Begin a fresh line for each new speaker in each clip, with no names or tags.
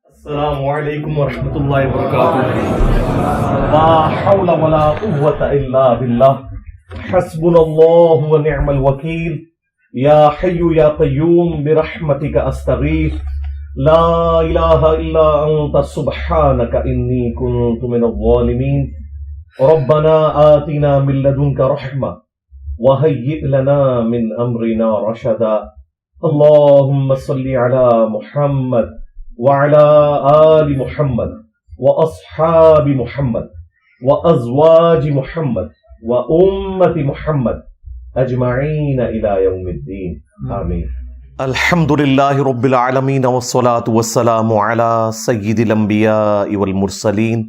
السلام علیکم ورحمۃ اللہ وبرکاتہ. لا حول ولا قوة الا باللہ حسبنا اللہ ونعم الوکیل. یا حی یا قیوم برحمتک استغیث. لا الہ الا انت سبحانک انی کنت من الظالمین. ربنا آتنا من لدنک رحمہ وہیئ لنا من امرنا رشدا. اللہم صل علی محمد وعلى آل محمد وأصحاب محمد وأزواج محمد وأمة محمد أجمعين إلى يوم الدين آمين. الحمد لله رب العالمين والصلاة والسلام على سيد الأنبياء والمرسلين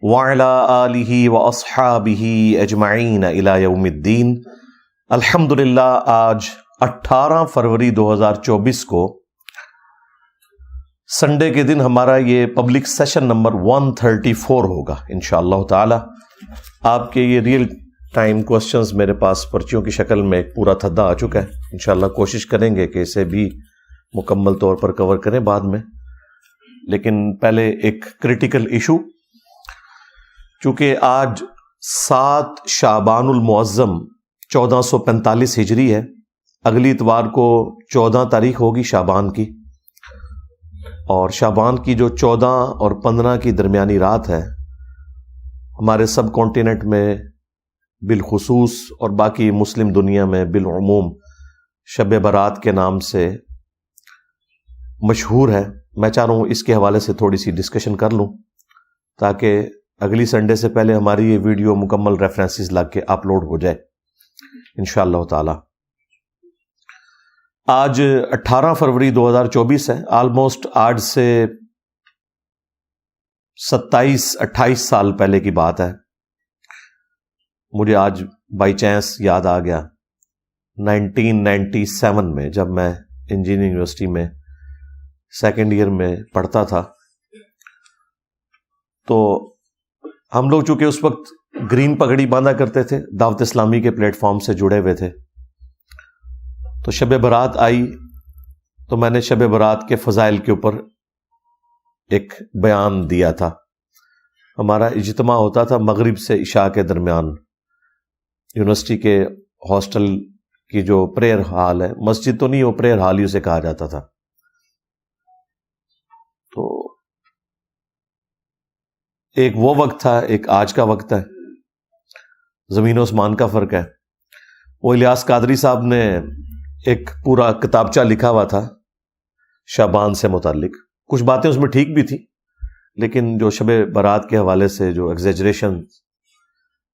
وعلى آله وأصحابه أجمعين إلى يوم الدين. الحمد للہ آج 18 فروری 2024 کو سنڈے کے دن ہمارا یہ پبلک سیشن نمبر 134 ہوگا انشاءاللہ تعالی. آپ کے یہ ریئل ٹائم کوسچنز میرے پاس پرچیوں کی شکل میں ایک پورا تھدا آ چکا ہے. انشاءاللہ کوشش کریں گے کہ اسے بھی مکمل طور پر کور کریں بعد میں. لیکن پہلے ایک کریٹیکل ایشو، چونکہ آج 7 شعبان المعظم 1445 ہجری ہے، اگلی اتوار کو 14 تاریخ ہوگی شعبان کی، اور شعبان کی جو 14 اور 15 کی درمیانی رات ہے ہمارے سب کانٹیننٹ میں بالخصوص اور باقی مسلم دنیا میں بالعموم شب برات کے نام سے مشہور ہے. میں چاہ رہا ہوں اس کے حوالے سے تھوڑی سی ڈسکشن کر لوں تاکہ اگلی سنڈے سے پہلے ہماری یہ ویڈیو مکمل ریفرنسز لگ کے اپلوڈ ہو جائے انشاءاللہ تعالی. آج 18 فروری 2024 ہے. آلموسٹ آج سے 27-28 سال پہلے کی بات ہے. مجھے آج بائی چانس یاد آ گیا 1997 میں جب میں انجینئرنگ یونیورسٹی میں سیکنڈ ایئر میں پڑھتا تھا. تو ہم لوگ چونکہ اس وقت گرین پگڑی باندھا کرتے تھے، دعوت اسلامی کے پلیٹ فارم سے جڑے ہوئے تھے، تو شب برات آئی تو میں نے شب برات کے فضائل کے اوپر ایک بیان دیا تھا. ہمارا اجتماع ہوتا تھا مغرب سے عشاء کے درمیان. یونیورسٹی کے ہاسٹل کی جو پریئر ہال ہے، مسجد تو نہیں، وہ پریئر ہال ہی اسے کہا جاتا تھا. تو ایک وہ وقت تھا، ایک آج کا وقت ہے، زمین و آسمان کا فرق ہے. وہ الیاس قادری صاحب نے ایک پورا کتابچہ لکھا ہوا تھا شعبان سے متعلق. کچھ باتیں اس میں ٹھیک بھی تھی، لیکن جو شب برات کے حوالے سے جو ایگزیجریشن،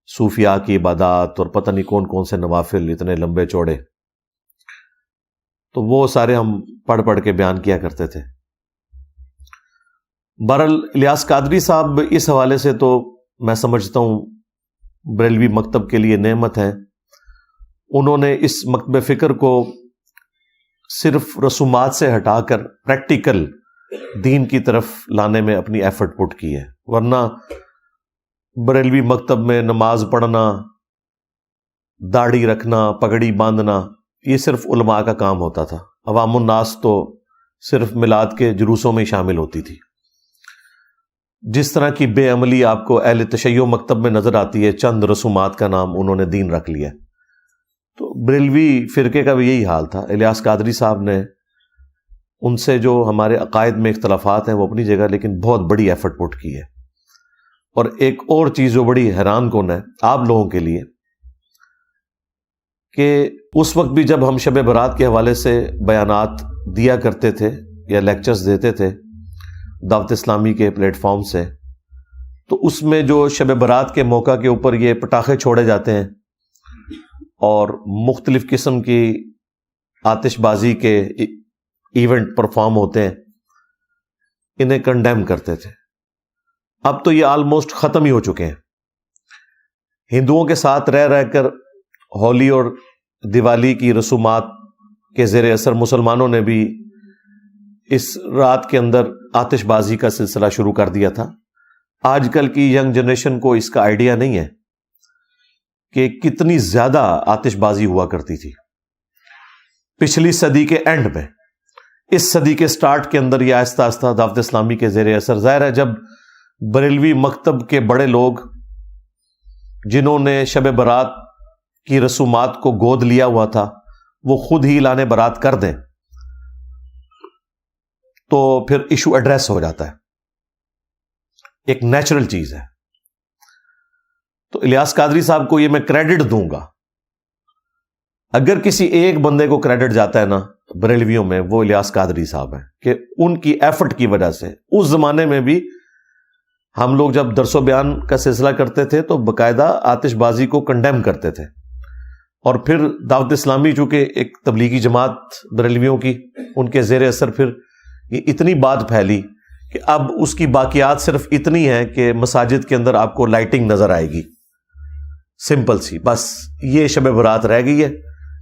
صوفیاء کی عبادات اور پتہ نہیں کون کون سے نوافل اتنے لمبے چوڑے، تو وہ سارے ہم پڑھ کے بیان کیا کرتے تھے. بہرحال الیاس قادری صاحب اس حوالے سے تو میں سمجھتا ہوں بریلوی مکتب کے لیے نعمت ہے. انہوں نے اس مکتب فکر کو صرف رسومات سے ہٹا کر پریکٹیکل دین کی طرف لانے میں اپنی ایفرٹ پٹ کی ہے. ورنہ بریلوی مکتب میں نماز پڑھنا، داڑھی رکھنا، پگڑی باندھنا، یہ صرف علماء کا کام ہوتا تھا. عوام الناس تو صرف میلاد کے جلوسوں میں شامل ہوتی تھی. جس طرح کی بے عملی آپ کو اہل تشیع مکتب میں نظر آتی ہے، چند رسومات کا نام انہوں نے دین رکھ لیا. تو بریلوی فرقے کا بھی یہی حال تھا. الیاس قادری صاحب نے ان سے جو ہمارے عقائد میں اختلافات ہیں وہ اپنی جگہ، لیکن بہت بڑی ایفرٹ پٹ کی ہے. اور ایک اور چیز جو بڑی حیران کن ہے آپ لوگوں کے لیے، کہ اس وقت بھی جب ہم شب برات کے حوالے سے بیانات دیا کرتے تھے یا لیکچرز دیتے تھے دعوت اسلامی کے پلیٹ فارم سے، تو اس میں جو شب برات کے موقع کے اوپر یہ پٹاخے چھوڑے جاتے ہیں اور مختلف قسم کی آتش بازی کے ایونٹ پرفارم ہوتے ہیں، انہیں کنڈیم کرتے تھے. اب تو یہ آلموسٹ ختم ہی ہو چکے ہیں. ہندوؤں کے ساتھ رہ کر ہولی اور دیوالی کی رسومات کے زیر اثر مسلمانوں نے بھی اس رات کے اندر آتش بازی کا سلسلہ شروع کر دیا تھا. آج کل کی ینگ جنریشن کو اس کا آئیڈیا نہیں ہے کہ کتنی زیادہ آتش بازی ہوا کرتی تھی. پچھلی صدی کے اینڈ میں اس صدی کے سٹارٹ کے اندر یہ آہستہ آہستہ دعوت اسلامی کے زیر اثر، ظاہر ہے جب بریلوی مکتب کے بڑے لوگ جنہوں نے شب برات کی رسومات کو گود لیا ہوا تھا وہ خود ہی اعلان برات کر دیں تو پھر ایشو ایڈریس ہو جاتا ہے، ایک نیچرل چیز ہے۔ تو الیاس قادری صاحب کو یہ میں کریڈٹ دوں گا، اگر کسی ایک بندے کو کریڈٹ جاتا ہے نا بریلویوں میں، وہ الیاس قادری صاحب ہیں، کہ ان کی ایفرٹ کی وجہ سے اس زمانے میں بھی ہم لوگ جب درس و بیان کا سلسلہ کرتے تھے تو باقاعدہ آتش بازی کو کنڈیم کرتے تھے، اور پھر دعوت اسلامی چونکہ ایک تبلیغی جماعت بریلویوں کی، ان کے زیر اثر پھر یہ اتنی بات پھیلی کہ اب اس کی باقیات صرف اتنی ہیں کہ مساجد کے اندر آپ کو لائٹنگ نظر آئے گی، سمپل سی، بس یہ شب برات رہ گئی ہے،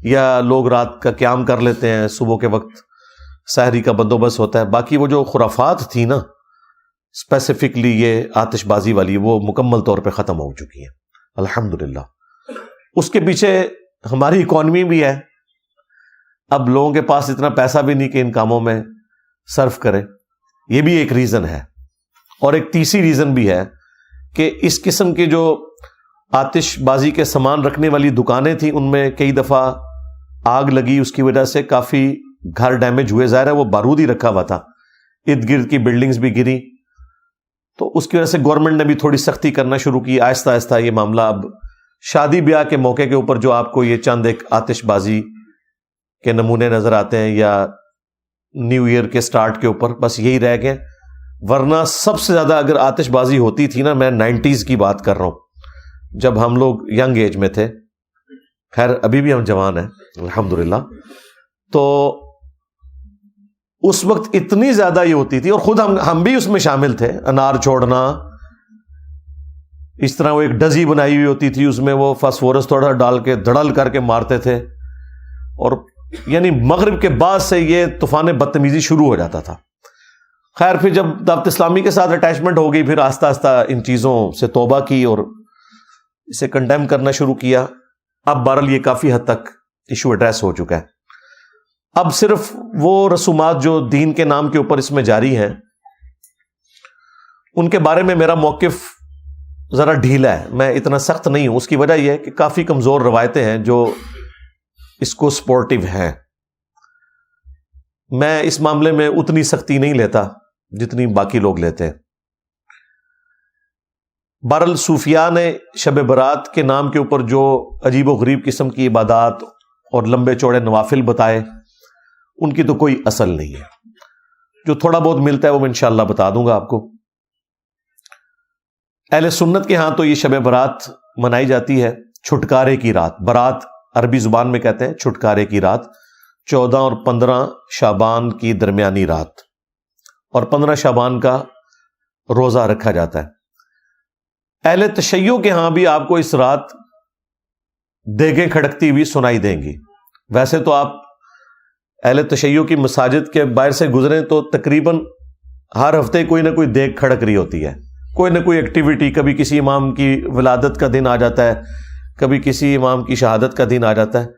یا لوگ رات کا قیام کر لیتے ہیں، صبح کے وقت سحری کا بندوبست ہوتا ہے، باقی وہ جو خرافات تھی نا اسپیسیفکلی یہ آتش بازی والی، وہ مکمل طور پہ ختم ہو چکی ہیں الحمدللہ۔ اس کے پیچھے ہماری اکانومی بھی ہے، اب لوگوں کے پاس اتنا پیسہ بھی نہیں کہ ان کاموں میں صرف کریں، یہ بھی ایک ریزن ہے۔ اور ایک تیسری ریزن بھی ہے کہ اس قسم کے جو آتش بازی کے سامان رکھنے والی دکانیں تھیں ان میں کئی دفعہ آگ لگی، اس کی وجہ سے کافی گھر ڈیمیج ہوئے، ظاہر ہے وہ بارود ہی رکھا ہوا تھا، ارد گرد کی بلڈنگز بھی گری، تو اس کی وجہ سے گورنمنٹ نے بھی تھوڑی سختی کرنا شروع کی، آہستہ آہستہ یہ معاملہ اب شادی بیاہ کے موقع کے اوپر جو آپ کو یہ چند ایک آتش بازی کے نمونے نظر آتے ہیں، یا نیو ایئر کے سٹارٹ کے اوپر، بس یہی رہ گئے، ورنہ سب سے زیادہ اگر آتش بازی ہوتی تھی نا، میں 90s کی بات کر رہا ہوں، جب ہم لوگ ینگ ایج میں تھے، خیر ابھی بھی ہم جوان ہیں الحمدللہ، تو اس وقت اتنی زیادہ یہ ہوتی تھی، اور خود ہم بھی اس میں شامل تھے، انار چھوڑنا، اس طرح وہ ایک ڈزی بنائی ہوئی ہوتی تھی، اس میں وہ فاسفورس تھوڑا ڈال کے دھڑل کر کے مارتے تھے، اور یعنی مغرب کے بعد سے یہ طوفان بدتمیزی شروع ہو جاتا تھا۔ خیر پھر جب دعوت اسلامی کے ساتھ اٹیچمنٹ ہو گئی، پھر آہستہ آہستہ ان چیزوں سے توبہ کی اور اسے کنڈیم کرنا شروع کیا۔ اب بہرحال یہ کافی حد تک ایشو ایڈریس ہو چکا ہے۔ اب صرف وہ رسومات جو دین کے نام کے اوپر اس میں جاری ہیں، ان کے بارے میں میرا موقف ذرا ڈھیلا ہے، میں اتنا سخت نہیں ہوں۔ اس کی وجہ یہ ہے کہ کافی کمزور روایتیں ہیں جو اس کو سپورٹیو ہیں۔ میں اس معاملے میں اتنی سختی نہیں لیتا جتنی باقی لوگ لیتے ہیں۔ بہرحال صوفیاء نے شب برات کے نام کے اوپر جو عجیب و غریب قسم کی عبادات اور لمبے چوڑے نوافل بتائے، ان کی تو کوئی اصل نہیں ہے۔ جو تھوڑا بہت ملتا ہے وہ میں انشاءاللہ بتا دوں گا آپ کو۔ اہل سنت کے ہاں تو یہ شب برات منائی جاتی ہے چھٹکارے کی رات۔ برات عربی زبان میں کہتے ہیں چھٹکارے کی رات، 14 اور 15 شعبان کی درمیانی رات، اور 15 شعبان کا روزہ رکھا جاتا ہے۔ اہل تشیع کے ہاں بھی آپ کو اس رات دیگیں کھڑکتی ہوئی سنائی دیں گی۔ ویسے تو آپ اہل تشیع کی مساجد کے باہر سے گزریں تو تقریباً ہر ہفتے کوئی نہ کوئی دیگ کھڑک رہی ہوتی ہے، کوئی نہ کوئی ایکٹیویٹی، کبھی کسی امام کی ولادت کا دن آ جاتا ہے، کبھی کسی امام کی شہادت کا دن آ جاتا ہے۔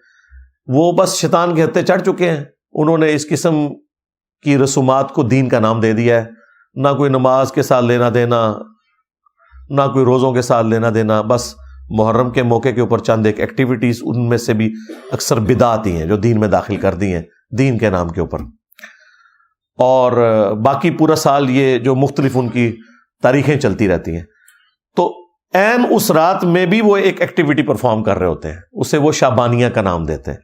وہ بس شیطان کے ہتھے چڑھ چکے ہیں، انہوں نے اس قسم کی رسومات کو دین کا نام دے دیا ہے۔ نہ کوئی نماز کے ساتھ لینا دینا، نہ کوئی روزوں کے ساتھ لینا دینا، بس محرم کے موقع کے اوپر چند ایک ایکٹیویٹیز، ان میں سے بھی اکثر بدعت ہی ہیں جو دین میں داخل کر دی ہیں دین کے نام کے اوپر، اور باقی پورا سال یہ جو مختلف ان کی تاریخیں چلتی رہتی ہیں۔ تو عین اس رات میں بھی وہ ایک ایکٹیویٹی پرفارم کر رہے ہوتے ہیں، اسے وہ شعبانیہ کا نام دیتے ہیں۔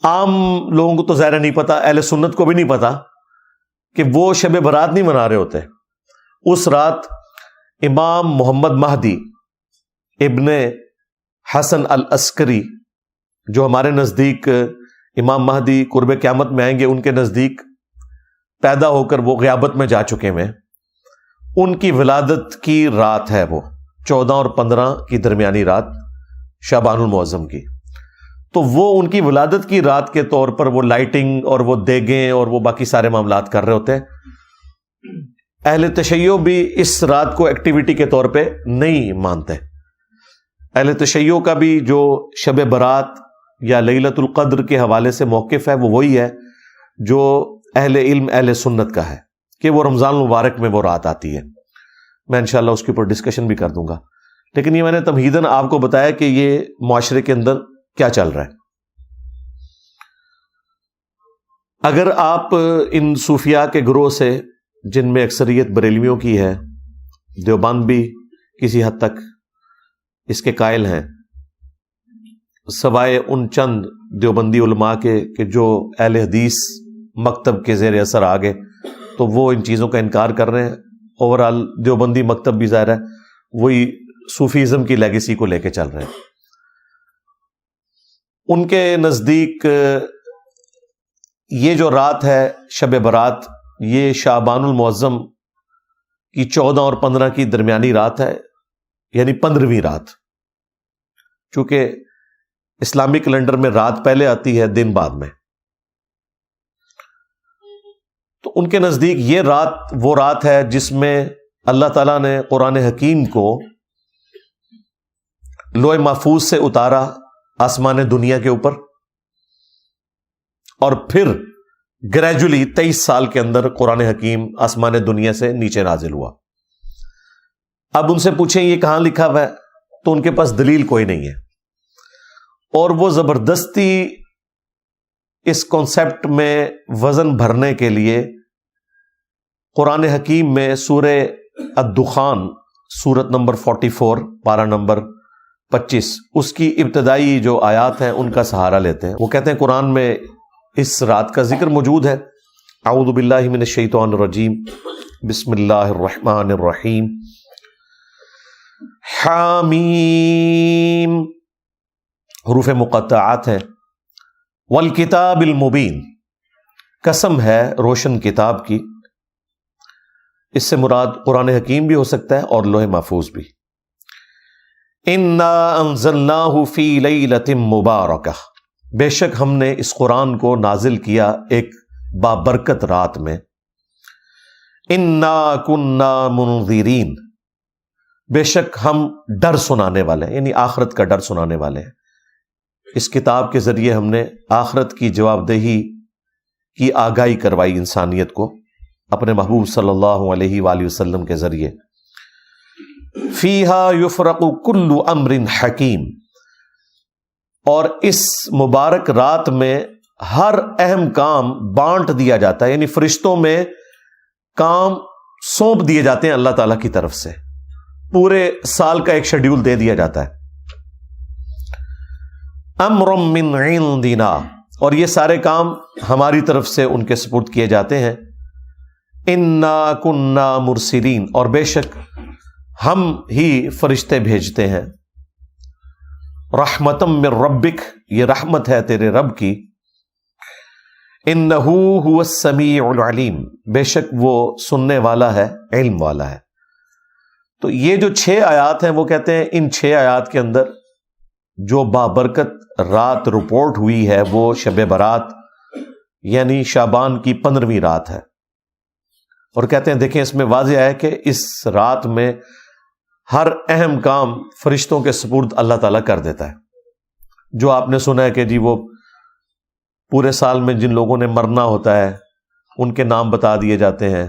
عام لوگوں کو تو ظاہر نہیں پتا، اہل سنت کو بھی نہیں پتا کہ وہ شب برات نہیں منا رہے ہوتے۔ اس رات امام محمد مہدی ابن حسن العسکری، جو ہمارے نزدیک امام مہدی قرب قیامت میں آئیں گے، ان کے نزدیک پیدا ہو کر وہ غیابت میں جا چکے ہیں، ان کی ولادت کی رات ہے وہ 14 اور 15 کی درمیانی رات شعبان المعظم کی۔ تو وہ ان کی ولادت کی رات کے طور پر وہ لائٹنگ اور وہ دیگیں اور وہ باقی سارے معاملات کر رہے ہوتے ہیں۔ اہل تشیع بھی اس رات کو ایکٹیویٹی کے طور پہ نہیں مانتے۔ اہل تشیع کا بھی جو شب برات یا لیلۃ القدر کے حوالے سے موقف ہے وہ وہی ہے جو اہل علم اہل سنت کا ہے کہ وہ رمضان المبارک میں وہ رات آتی ہے. میں انشاءاللہ اس کے اوپر ڈسکشن بھی کر دوں گا، لیکن یہ میں نے تمہیداً آپ کو بتایا کہ یہ معاشرے کے اندر کیا چل رہا ہے. اگر آپ ان صوفیاء کے گروہ سے، جن میں اکثریت بریلویوں کی ہے، دیوبند بھی کسی حد تک اس کے قائل ہیں، سوائے ان چند دیوبندی علماء کے کہ جو اہل حدیث مکتب کے زیر اثر آ گئے تو وہ ان چیزوں کا انکار کر رہے ہیں. اوورال دیوبندی مکتب بھی ظاہر ہے وہی صوفیزم کی لیگیسی کو لے کے چل رہے ہیں. ان کے نزدیک یہ جو رات ہے شب برات، یہ شعبان المعظم کی 14 اور 15 کی درمیانی رات ہے، یعنی 15ویں رات. چونکہ اسلامی کیلنڈر میں رات پہلے آتی ہے، دن بعد میں، تو ان کے نزدیک یہ رات وہ رات ہے جس میں اللہ تعالیٰ نے قرآن حکیم کو لوح محفوظ سے اتارا آسمان دنیا کے اوپر، اور پھر گریجولی 23 سال کے اندر قرآن حکیم آسمان دنیا سے نیچے نازل ہوا. اب ان سے پوچھیں یہ کہاں لکھا ہوا ہے، تو ان کے پاس دلیل کوئی نہیں ہے، اور وہ زبردستی اس کانسیپٹ میں وزن بھرنے کے لیے قرآن حکیم میں سورہ الدخان سورت نمبر 44 پارہ نمبر 25 اس کی ابتدائی جو آیات ہیں ان کا سہارا لیتے ہیں. وہ کہتے ہیں قرآن میں اس رات کا ذکر موجود ہے. اعوذ باللہ من الشیطان الرجیم، بسم اللہ الرحمن الرحیم. حامیم، حروف مقطعات ہیں. والکتاب المبین، قسم ہے روشن کتاب کی. اس سے مراد قرآن حکیم بھی ہو سکتا ہے اور لوح محفوظ بھی. انا انزلناہ فی لیلۃ مبارکہ، بے شک ہم نے اس قرآن کو نازل کیا ایک بابرکت رات میں. انا کنا منذرین، بے شک ہم ڈر سنانے والے ہیں، یعنی آخرت کا ڈر سنانے والے ہیں. اس کتاب کے ذریعے ہم نے آخرت کی جواب دہی کی آگاہی کروائی انسانیت کو اپنے محبوب صلی اللہ علیہ وآلہ وسلم کے ذریعے. فیہا یفرق کل امر حکیم، اور اس مبارک رات میں ہر اہم کام بانٹ دیا جاتا ہے، یعنی فرشتوں میں کام سونپ دیے جاتے ہیں اللہ تعالیٰ کی طرف سے. پورے سال کا ایک شیڈیول دے دیا جاتا ہے. امر من عندنا، اور یہ سارے کام ہماری طرف سے ان کے سپرد کیے جاتے ہیں. انا کنا مرسلین، اور بے شک ہم ہی فرشتے بھیجتے ہیں. رحمتم من ربک، یہ رحمت ہے تیرے رب کی. انہ هو السمیع العلیم، بے شک وہ سننے والا ہے، علم والا ہے. تو یہ جو 6 آیات ہیں وہ کہتے ہیں ان 6 آیات کے اندر جو بابرکت رات رپورٹ ہوئی ہے وہ شب برات یعنی شعبان کی 15ویں رات ہے. اور کہتے ہیں دیکھیں اس میں واضح ہے کہ اس رات میں ہر اہم کام فرشتوں کے سپرد اللہ تعالیٰ کر دیتا ہے. جو آپ نے سنا ہے کہ جی وہ پورے سال میں جن لوگوں نے مرنا ہوتا ہے ان کے نام بتا دیے جاتے ہیں.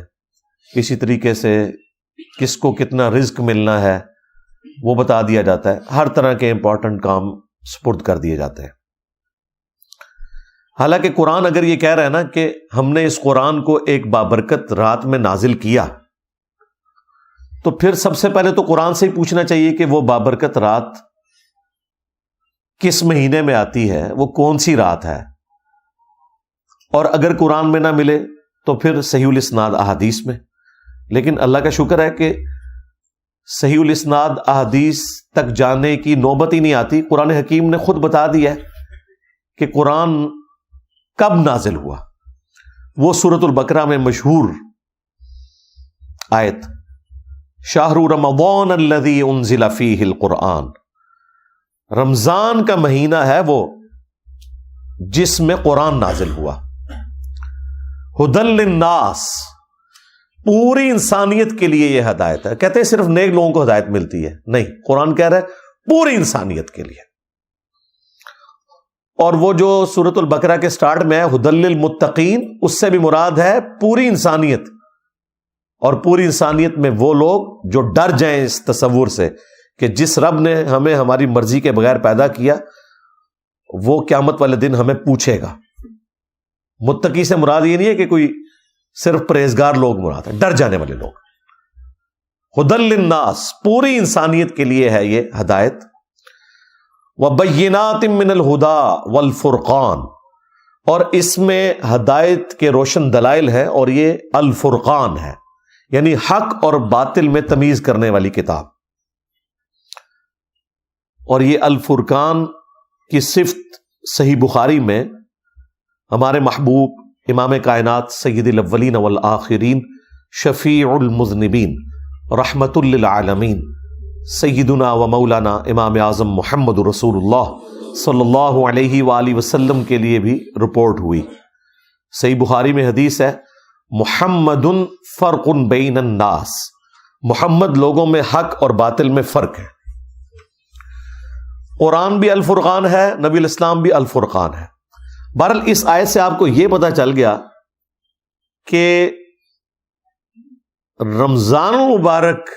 اسی طریقے سے کس کو کتنا رزق ملنا ہے وہ بتا دیا جاتا ہے. ہر طرح کے امپورٹنٹ کام سپرد کر دیے جاتے ہیں. حالانکہ قرآن اگر یہ کہہ رہا ہے نا کہ ہم نے اس قرآن کو ایک بابرکت رات میں نازل کیا، تو پھر سب سے پہلے تو قرآن سے ہی پوچھنا چاہیے کہ وہ بابرکت رات کس مہینے میں آتی ہے، وہ کون سی رات ہے. اور اگر قرآن میں نہ ملے تو پھر صحیح الاسناد احادیث میں. لیکن اللہ کا شکر ہے کہ صحیح الاسناد احادیث تک جانے کی نوبت ہی نہیں آتی. قرآن حکیم نے خود بتا دیا ہے کہ قرآن کب نازل ہوا. وہ سورۃ البقرہ میں مشہور آیت شہر رمضان الذی انزل فیہ القرآن، رمضان کا مہینہ ہے وہ جس میں قرآن نازل ہوا. ہدی للناس، پوری انسانیت کے لیے یہ ہدایت ہے. کہتے ہیں صرف نیک لوگوں کو ہدایت ملتی ہے، نہیں، قرآن کہہ رہا ہے پوری انسانیت کے لیے. اور وہ جو سورۃ البقرہ کے سٹارٹ میں ہے ھدی للمتقین، اس سے بھی مراد ہے پوری انسانیت، اور پوری انسانیت میں وہ لوگ جو ڈر جائیں اس تصور سے کہ جس رب نے ہمیں ہماری مرضی کے بغیر پیدا کیا وہ قیامت والے دن ہمیں پوچھے گا۔ متقی سے مراد یہ نہیں ہے کہ کوئی صرف پرہیزگار لوگ مراد ہے، ڈر جانے والے لوگ۔ ھدی للناس، پوری انسانیت کے لیے ہے یہ ہدایت۔ وبینات من الہدی والفرقان، اور اس میں ہدایت کے روشن دلائل ہیں، اور یہ الفرقان ہے، یعنی حق اور باطل میں تمیز کرنے والی کتاب۔ اور یہ الفرقان کی صفت صحیح بخاری میں ہمارے محبوب امام کائنات سید الاولین والآخرین شفیع المذنبین رحمت للعالمین سیدنا و مولانا امام اعظم محمد رسول اللہ صلی اللہ علیہ وآلہ وسلم کے لیے بھی رپورٹ ہوئی۔ صحیح بخاری میں حدیث ہے، محمد فرق بین الناس، محمد لوگوں میں حق اور باطل میں فرق ہے۔ قرآن بھی الفرقان ہے، نبی الاسلام بھی الفرقان ہے۔ بہرحال اس آیت سے آپ کو یہ پتہ چل گیا کہ رمضان المبارک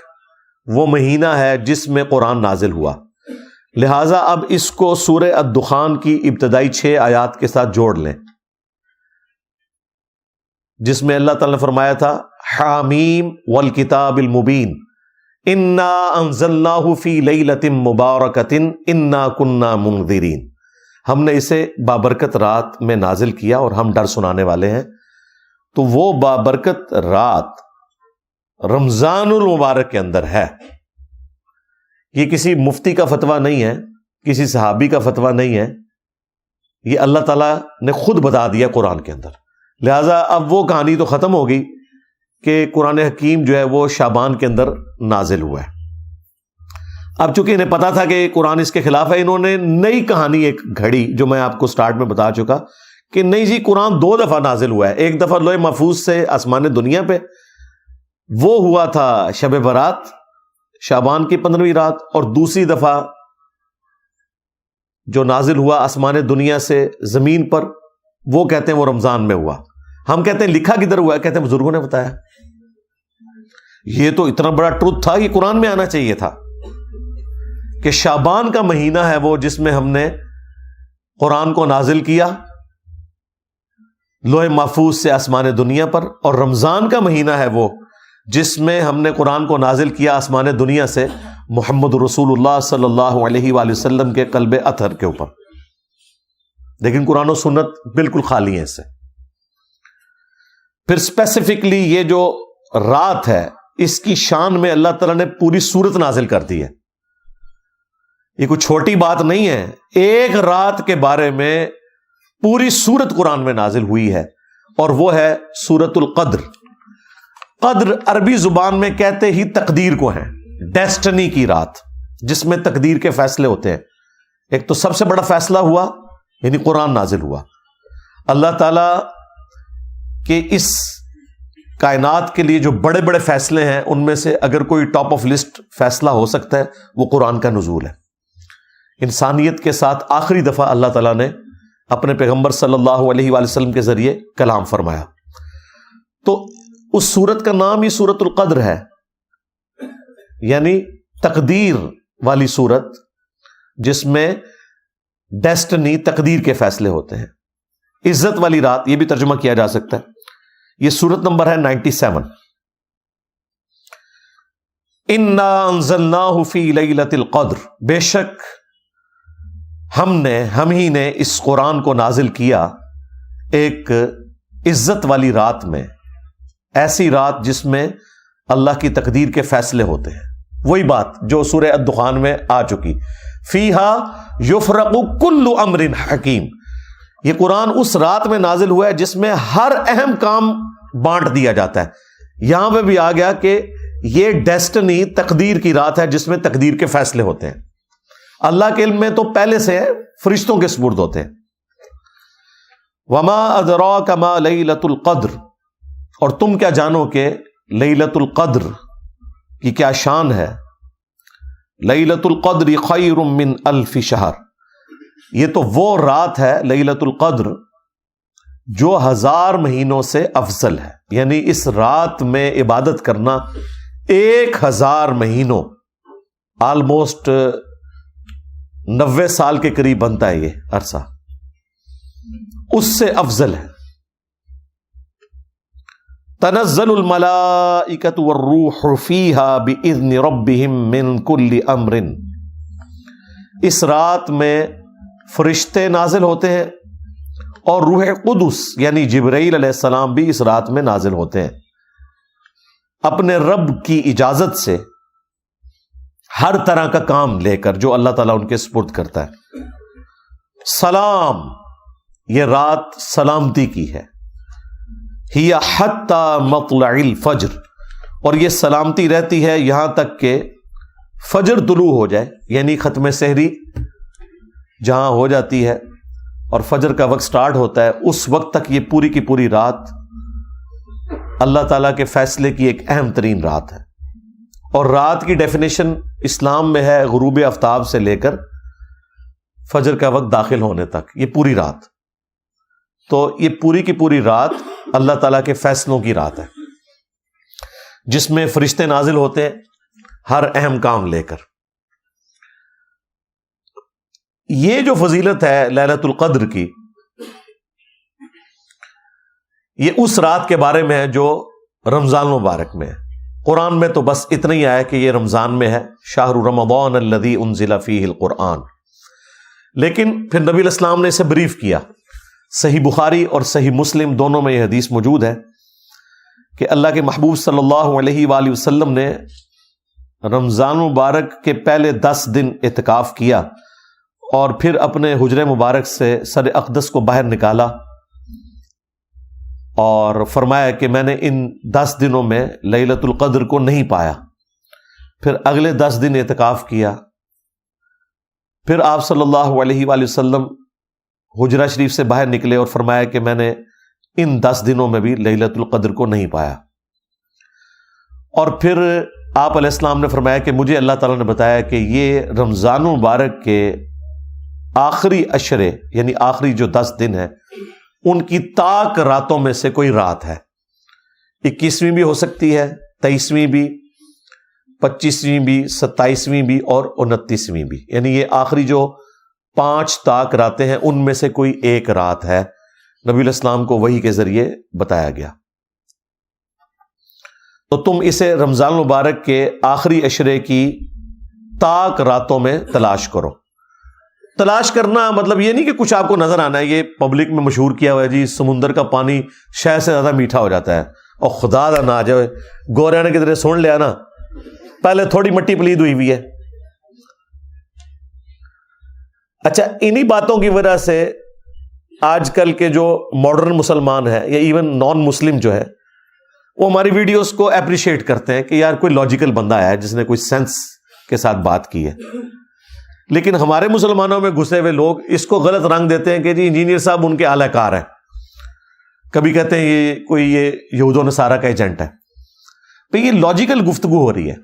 وہ مہینہ ہے جس میں قرآن نازل ہوا، لہٰذا اب اس کو سورہ الدخان کی ابتدائی 6 آیات کے ساتھ جوڑ لیں، جس میں اللہ تعالیٰ نے فرمایا تھا حامیم والکتاب المبین انا انزلناہ فی لیلۃ مبارکۃ انا کنا منذرین، ہم نے اسے بابرکت رات میں نازل کیا اور ہم ڈر سنانے والے ہیں۔ تو وہ بابرکت رات رمضان المبارک کے اندر ہے۔ یہ کسی مفتی کا فتویٰ نہیں ہے، کسی صحابی کا فتویٰ نہیں ہے، یہ اللہ تعالیٰ نے خود بتا دیا قرآن کے اندر۔ لہٰذا اب وہ کہانی تو ختم ہوگی کہ قرآن حکیم جو ہے وہ شعبان کے اندر نازل ہوا ہے۔ اب چونکہ انہیں پتا تھا کہ قرآن اس کے خلاف ہے، انہوں نے نئی کہانی ایک گھڑی، جو میں آپ کو سٹارٹ میں بتا چکا کہ نہیں جی قرآن 2 دفعہ نازل ہوا ہے، ایک دفعہ لوح محفوظ سے آسمان دنیا پہ، وہ ہوا تھا شب برات شعبان کی 15ویں رات، اور دوسری دفعہ جو نازل ہوا آسمان دنیا سے زمین پر، وہ کہتے ہیں وہ رمضان میں ہوا۔ ہم کہتے ہیں لکھا کدھر ہوا ہے؟ کہتے ہیں بزرگوں نے بتایا۔ یہ تو اتنا بڑا ٹروتھ تھا، یہ قرآن میں آنا چاہیے تھا کہ شعبان کا مہینہ ہے وہ جس میں ہم نے قرآن کو نازل کیا لوح محفوظ سے آسمان دنیا پر، اور رمضان کا مہینہ ہے وہ جس میں ہم نے قرآن کو نازل کیا آسمان دنیا سے محمد رسول اللہ صلی اللہ علیہ وآلہ وسلم کے قلب اطہر کے اوپر۔ لیکن قرآن و سنت بالکل خالی ہیں اس سے۔ پھر اسپیسیفکلی یہ جو رات ہے اس کی شان میں اللہ تعالیٰ نے پوری سورت نازل کر دی ہے، یہ کوئی چھوٹی بات نہیں ہے۔ ایک رات کے بارے میں پوری سورت قرآن میں نازل ہوئی ہے، اور وہ ہے سورۃ القدر۔ قدر عربی زبان میں کہتے ہی تقدیر کو ہے، ڈیسٹنی کی رات جس میں تقدیر کے فیصلے ہوتے ہیں۔ ایک تو سب سے بڑا فیصلہ ہوا یعنی قرآن نازل ہوا۔ اللہ تعالیٰ کے اس کائنات کے لیے جو بڑے بڑے فیصلے ہیں ان میں سے اگر کوئی ٹاپ آف لسٹ فیصلہ ہو سکتا ہے وہ قرآن کا نزول ہے۔ انسانیت کے ساتھ آخری دفعہ اللہ تعالیٰ نے اپنے پیغمبر صلی اللہ علیہ وآلہ وسلم کے ذریعے کلام فرمایا، تو اس سورت کا نام ہی سورۃ القدر ہے، یعنی تقدیر والی سورت جس میں ڈیسٹنی تقدیر کے فیصلے ہوتے ہیں۔ عزت والی رات یہ بھی ترجمہ کیا جا سکتا ہے۔ یہ سورت نمبر ہے 97۔ انا انزلناہ فی لیلۃ القدر، بے شک ہم ہی نے اس قرآن کو نازل کیا ایک عزت والی رات میں، ایسی رات جس میں اللہ کی تقدیر کے فیصلے ہوتے ہیں۔ وہی بات جو سورہ الدخان میں آ چکی، فیہا یفرق کل امر حکیم۔ یہ قرآن اس رات میں نازل ہوا ہے جس میں ہر اہم کام بانٹ دیا جاتا ہے۔ یہاں پہ بھی آ گیا کہ یہ ڈیسٹنی تقدیر کی رات ہے جس میں تقدیر کے فیصلے ہوتے ہیں۔ اللہ کے علم میں تو پہلے سے فرشتوں کے سپرد ہوتے ہیں۔ وما ادراک ما لیلۃ القدر، اور تم کیا جانو کہ لیلۃ القدر کی کیا شان ہے۔ لیلۃ القدر خیر من الف شہر، یہ تو وہ رات ہے لیلۃ القدر جو 1000 مہینوں سے افضل ہے. یعنی اس رات میں عبادت کرنا 1000 مہینوں، آلموسٹ 90 سال کے قریب بنتا ہے یہ عرصہ، اس سے افضل ہے. تنزل الملائکۃ والروح فیہا بإذن ربہم من کل امر. اس رات میں فرشتے نازل ہوتے ہیں اور روح قدس یعنی جبرائیل علیہ السلام بھی اس رات میں نازل ہوتے ہیں اپنے رب کی اجازت سے، ہر طرح کا کام لے کر جو اللہ تعالیٰ ان کے سپرد کرتا ہے. سلام، یہ رات سلامتی کی ہے. ہی حتی مطلع الفجر، اور یہ سلامتی رہتی ہے یہاں تک کہ فجر طلوع ہو جائے، یعنی ختم سحری جہاں ہو جاتی ہے اور فجر کا وقت سٹارٹ ہوتا ہے، اس وقت تک یہ پوری کی پوری رات اللہ تعالیٰ کے فیصلے کی ایک اہم ترین رات ہے. اور رات کی ڈیفینیشن اسلام میں ہے غروب آفتاب سے لے کر فجر کا وقت داخل ہونے تک، یہ پوری رات. تو یہ پوری کی پوری رات اللہ تعالیٰ کے فیصلوں کی رات ہے، جس میں فرشتے نازل ہوتے ہیں ہر اہم کام لے کر. یہ جو فضیلت ہے لیلۃ القدر کی، یہ اس رات کے بارے میں ہے جو رمضان مبارک میں ہے. قرآن میں تو بس اتنا ہی آیا کہ یہ رمضان میں ہے، شہر رمضان الذی انزل فیہ القرآن. لیکن پھر نبی علیہ السلام نے اسے بریف کیا. صحیح بخاری اور صحیح مسلم دونوں میں یہ حدیث موجود ہے کہ اللہ کے محبوب صلی اللہ علیہ وآلہ وسلم نے رمضان مبارک کے پہلے 10 دن اعتکاف کیا اور پھر اپنے حجرے مبارک سے سر اقدس کو باہر نکالا اور فرمایا کہ میں نے ان 10 دنوں میں لیلۃ القدر کو نہیں پایا. پھر اگلے 10 دن اعتکاف کیا. پھر آپ صلی اللہ علیہ وآلہ وسلم حجرہ شریف سے باہر نکلے اور فرمایا کہ میں نے ان 10 دنوں میں بھی لیلۃ القدر کو نہیں پایا. اور پھر آپ علیہ السلام نے فرمایا کہ مجھے اللہ تعالیٰ نے بتایا کہ یہ رمضان مبارک کے آخری عشرے یعنی آخری جو 10 دن ہیں ان کی تاک راتوں میں سے کوئی رات ہے. 21ویں بھی ہو سکتی ہے، 23ویں بھی، 25ویں بھی، 27ویں بھی اور 29ویں بھی. یعنی یہ آخری جو 5 تاک راتیں ہیں ان میں سے کوئی ایک رات ہے. نبی علیہ السلام کو وحی کے ذریعے بتایا گیا. تو تم اسے رمضان مبارک کے آخری عشرے کی تاک راتوں میں تلاش کرو. تلاش کرنا مطلب یہ نہیں کہ کچھ آپ کو نظر آنا ہے. یہ پبلک میں مشہور کیا ہوا ہے جی سمندر کا پانی شہد سے زیادہ میٹھا ہو جاتا ہے، اور خدا دا نہ جائے گوریاں نے کدھر سن لیا نا، پہلے تھوڑی مٹی پلید ہوئی ہے. اچھا، انہی باتوں کی وجہ سے آج کل کے جو ماڈرن مسلمان ہیں یا ایون نان مسلم جو ہے وہ ہماری ویڈیوز کو اپریشیٹ کرتے ہیں کہ یار کوئی لاجیکل بندہ آیا ہے جس نے کوئی سینس کے ساتھ بات کی ہے. لیکن ہمارے مسلمانوں میں گھسے ہوئے لوگ اس کو غلط رنگ دیتے ہیں کہ جی انجینئر صاحب ان کے اعلی کار ہیں. کبھی کہتے ہیں یہ کوئی یہ یہود و نصارہ کا ایجنٹ ہے. تو یہ لاجیکل گفتگو ہو رہی ہے.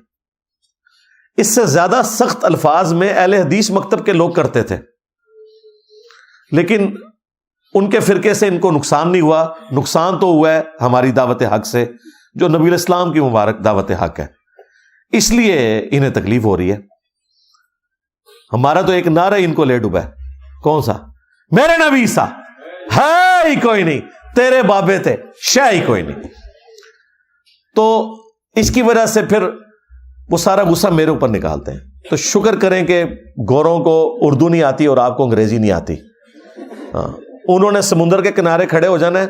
اس سے زیادہ سخت الفاظ میں اہل حدیث مکتب کے لوگ کرتے تھے، لیکن ان کے فرقے سے ان کو نقصان نہیں ہوا. نقصان تو ہوا ہے ہماری دعوت حق سے جو نبی علیہ السلام کی مبارک دعوت حق ہے، اس لیے انہیں تکلیف ہو رہی ہے. ہمارا تو ایک نعرہ ان کو لے ڈوبا ہے. کون سا؟ میرے نبی سا ہے ہی کوئی نہیں، تیرے بابے تھے شے ہی کوئی نہیں. تو اس کی وجہ سے پھر وہ سارا غصہ میرے اوپر نکالتے ہیں. تو شکر کریں کہ گوروں کو اردو نہیں آتی اور آپ کو انگریزی نہیں آتی. ہاں، انہوں نے سمندر کے کنارے کھڑے ہو جانا ہے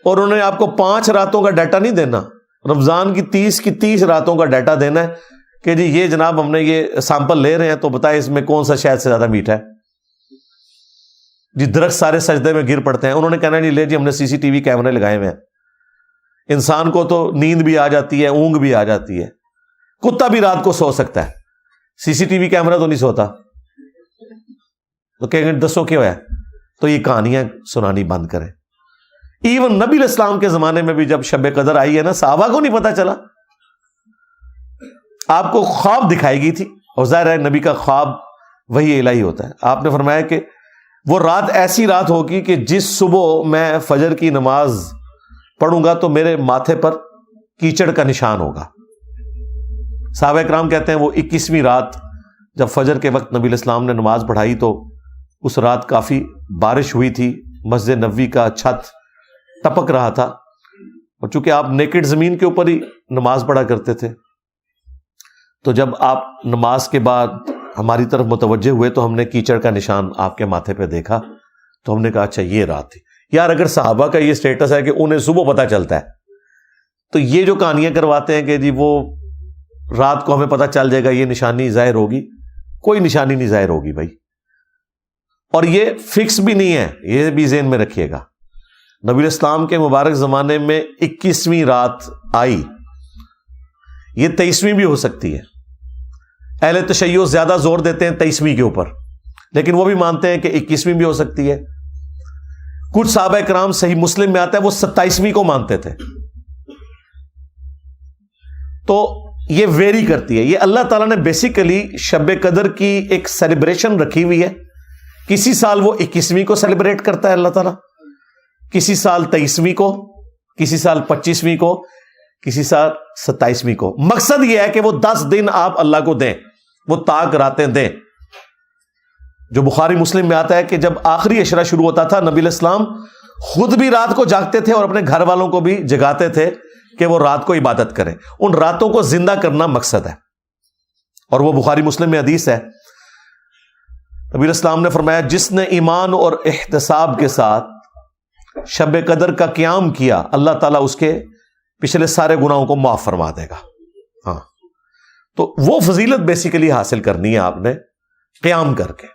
اور انہوں نے آپ کو 5 راتوں کا ڈیٹا نہیں دینا، رمضان کی 30 راتوں کا ڈیٹا دینا ہے کہ جی یہ جناب ہم نے یہ سیمپل لے رہے ہیں تو بتائیں اس میں کون سا شہد سے زیادہ میٹھا ہے. جی درخت سارے سجدے میں گر پڑتے ہیں. انہوں نے کہنا نہیں لے جی ہم نے CCTV کیمرے لگائے ہوئے ہیں. انسان کو تو نیند بھی آ جاتی ہے، اونگ بھی آ جاتی ہے. کتا بھی رات کو سو سکتا ہے، CCTV کیمرہ تو نہیں سوتا. تو کہیں گے دسو کیا ہوا ہے؟ تو یہ کہانیاں سنانی بند کریں. ایون نبی علیہ السلام کے زمانے میں بھی جب شب قدر آئی ہے نا، صحابہ کو نہیں پتا چلا. آپ کو خواب دکھائی گئی تھی، اور ظاہر ہے نبی کا خواب وحی الہی ہوتا ہے. آپ نے فرمایا کہ وہ رات ایسی رات ہوگی کہ جس صبح میں فجر کی نماز پڑھوں گا تو میرے ماتھے پر کیچڑ کا نشان ہوگا. صحابہ کرام کہتے ہیں وہ 21ویں رات جب فجر کے وقت نبی علیہ السلام نے نماز پڑھائی تو اس رات کافی بارش ہوئی تھی، مسجد نبوی کا چھت ٹپک رہا تھا، اور چونکہ آپ نیکڈ زمین کے اوپر ہی نماز پڑھا کرتے تھے، تو جب آپ نماز کے بعد ہماری طرف متوجہ ہوئے تو ہم نے کیچڑ کا نشان آپ کے ماتھے پہ دیکھا، تو ہم نے کہا اچھا یہ رات تھی. یار اگر صحابہ کا یہ سٹیٹس ہے کہ انہیں صبح پتہ چلتا ہے، تو یہ جو کہانیاں کرواتے ہیں کہ جی وہ رات کو ہمیں پتہ چل جائے گا، یہ نشانی ظاہر ہوگی، کوئی نشانی نہیں ظاہر ہوگی بھائی. اور یہ فکس بھی نہیں ہے، یہ بھی ذہن میں رکھیے گا. نبی علیہ السلام کے مبارک زمانے میں 21ویں رات آئی، یہ 23ویں بھی ہو سکتی ہے. اہل تشیع زیادہ زور دیتے ہیں 23ویں کے اوپر، لیکن وہ بھی مانتے ہیں کہ 21ویں بھی ہو سکتی ہے. کچھ صحابہ کرام، صحیح مسلم میں آتا ہے، وہ 27ویں کو مانتے تھے. تو یہ ویری کرتی ہے. یہ اللہ تعالیٰ نے بیسیکلی شب قدر کی ایک سیلیبریشن رکھی ہوئی ہے. کسی سال وہ 21ویں کو سیلیبریٹ کرتا ہے اللہ تعالیٰ، کسی سال 23ویں کو، کسی سال 25ویں کو، کسی سال 27ویں کو. مقصد یہ ہے کہ وہ 10 دن آپ اللہ کو دیں، وہ طاق راتیں دیں. جو بخاری مسلم میں آتا ہے کہ جب آخری عشرہ شروع ہوتا تھا، نبی علیہ السلام خود بھی رات کو جاگتے تھے اور اپنے گھر والوں کو بھی جگاتے تھے کہ وہ رات کو عبادت کریں. ان راتوں کو زندہ کرنا مقصد ہے، اور وہ بخاری مسلم میں حدیث ہے. نبی علیہ السلام نے فرمایا جس نے ایمان اور احتساب کے ساتھ شب قدر کا قیام کیا، اللہ تعالیٰ اس کے پچھلے سارے گناہوں کو معاف فرما دے گا. ہاں، تو وہ فضیلت بیسیکلی حاصل کرنی ہے آپ نے قیام کر کے.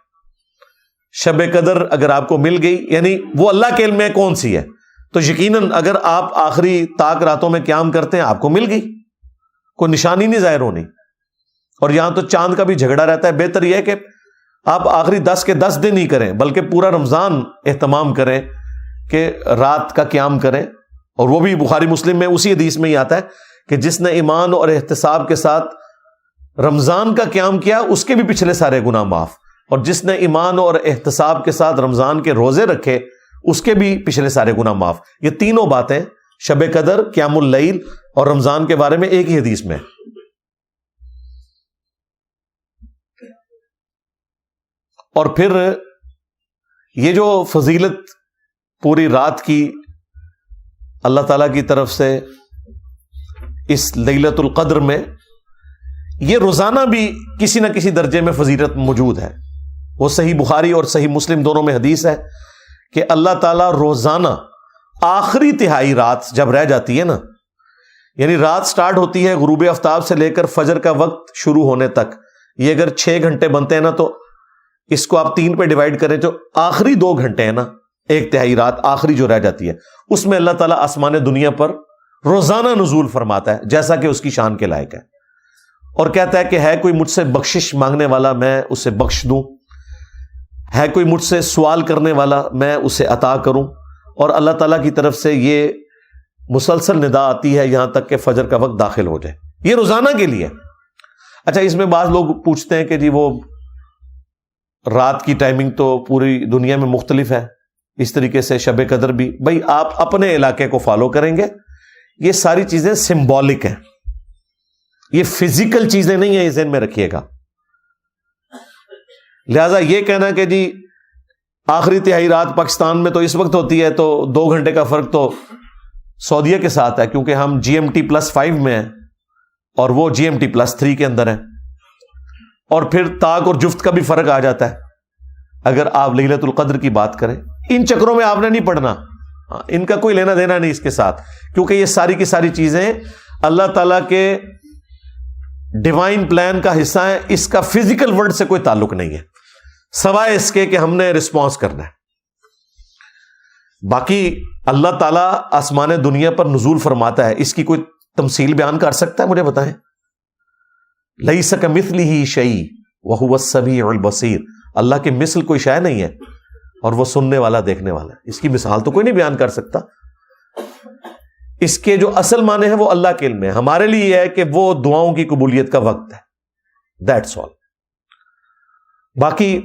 شب قدر اگر آپ کو مل گئی، یعنی وہ اللہ کے علم میں کون سی ہے، تو یقیناً اگر آپ آخری طاق راتوں میں قیام کرتے ہیں آپ کو مل گئی، کوئی نشانی نہیں ظاہر ہونی. اور یہاں تو چاند کا بھی جھگڑا رہتا ہے. بہتر یہ ہے کہ آپ آخری 10 کے 10 دن ہی کریں، بلکہ پورا رمضان اہتمام کریں کہ رات کا قیام کریں. اور وہ بھی بخاری مسلم میں اسی حدیث میں ہی آتا ہے کہ جس نے ایمان اور احتساب کے ساتھ رمضان کا قیام کیا اس کے بھی پچھلے سارے گناہ معاف، اور جس نے ایمان اور احتساب کے ساتھ رمضان کے روزے رکھے اس کے بھی پچھلے سارے گناہ معاف. یہ تینوں باتیں شب قدر، قیام اللیل اور رمضان کے بارے میں ایک ہی حدیث میں. اور پھر یہ جو فضیلت پوری رات کی اللہ تعالیٰ کی طرف سے اس لیلۃ القدر میں، یہ روزانہ بھی کسی نہ کسی درجے میں فضیلت موجود ہے. وہ صحیح بخاری اور صحیح مسلم دونوں میں حدیث ہے کہ اللہ تعالیٰ روزانہ آخری تہائی رات جب رہ جاتی ہے نا، یعنی رات سٹارٹ ہوتی ہے غروب آفتاب سے لے کر فجر کا وقت شروع ہونے تک، یہ اگر 6 گھنٹے بنتے ہیں نا تو اس کو آپ 3 پہ ڈیوائڈ کریں، جو آخری 2 گھنٹے ہیں نا، 1 تہائی رات آخری جو رہ جاتی ہے، اس میں اللہ تعالیٰ آسمان دنیا پر روزانہ نزول فرماتا ہے جیسا کہ اس کی شان کے لائق ہے، اور کہتا ہے کہ ہے کوئی مجھ سے بخشش مانگنے والا میں اسے بخش دوں، ہے کوئی مجھ سے سوال کرنے والا میں اسے عطا کروں. اور اللہ تعالیٰ کی طرف سے یہ مسلسل ندا آتی ہے یہاں تک کہ فجر کا وقت داخل ہو جائے. یہ روزانہ کے لیے. اچھا، اس میں بعض لوگ پوچھتے ہیں کہ جی وہ رات کی ٹائمنگ تو پوری دنیا میں مختلف ہے، اس طریقے سے شب قدر بھی. بھائی آپ اپنے علاقے کو فالو کریں گے. یہ ساری چیزیں سمبولک ہیں، یہ فزیکل چیزیں نہیں ہیں، یہ ذہن میں رکھیے گا. لہذا یہ کہنا کہ جی آخری تہائی رات پاکستان میں تو اس وقت ہوتی ہے تو 2 گھنٹے کا فرق تو سعودیہ کے ساتھ ہے، کیونکہ ہم GMT+5 میں ہیں اور وہ GMT+3 کے اندر ہیں. اور پھر طاق اور جفت کا بھی فرق آ جاتا ہے اگر آپ لیلۃ القدر کی بات کریں. ان چکروں میں آپ نے نہیں پڑھنا، ان کا کوئی لینا دینا نہیں اس کے ساتھ، کیونکہ یہ ساری کی ساری چیزیں اللہ تعالیٰ کے ڈیوائن پلان کا حصہ ہے. اس کا فزیکل ورلڈ سے کوئی تعلق نہیں ہے، سوائے اس کے کہ ہم نے رسپانس کرنا ہے. باقی اللہ تعالیٰ آسمان دنیا پر نزول فرماتا ہے، اس کی کوئی تمثیل بیان کر سکتا ہے؟ مجھے بتائیں. لیس کمثلہ شیء وہو السمیع البصیر. اللہ کے مثل کوئی شے نہیں ہے اور وہ سننے والا دیکھنے والا ہے. اس کی مثال تو کوئی نہیں بیان کر سکتا. اس کے جو اصل معنی ہے وہ اللہ کے علم میں. ہمارے لیے یہ ہے کہ وہ دعاؤں کی قبولیت کا وقت ہے. That's all. باقی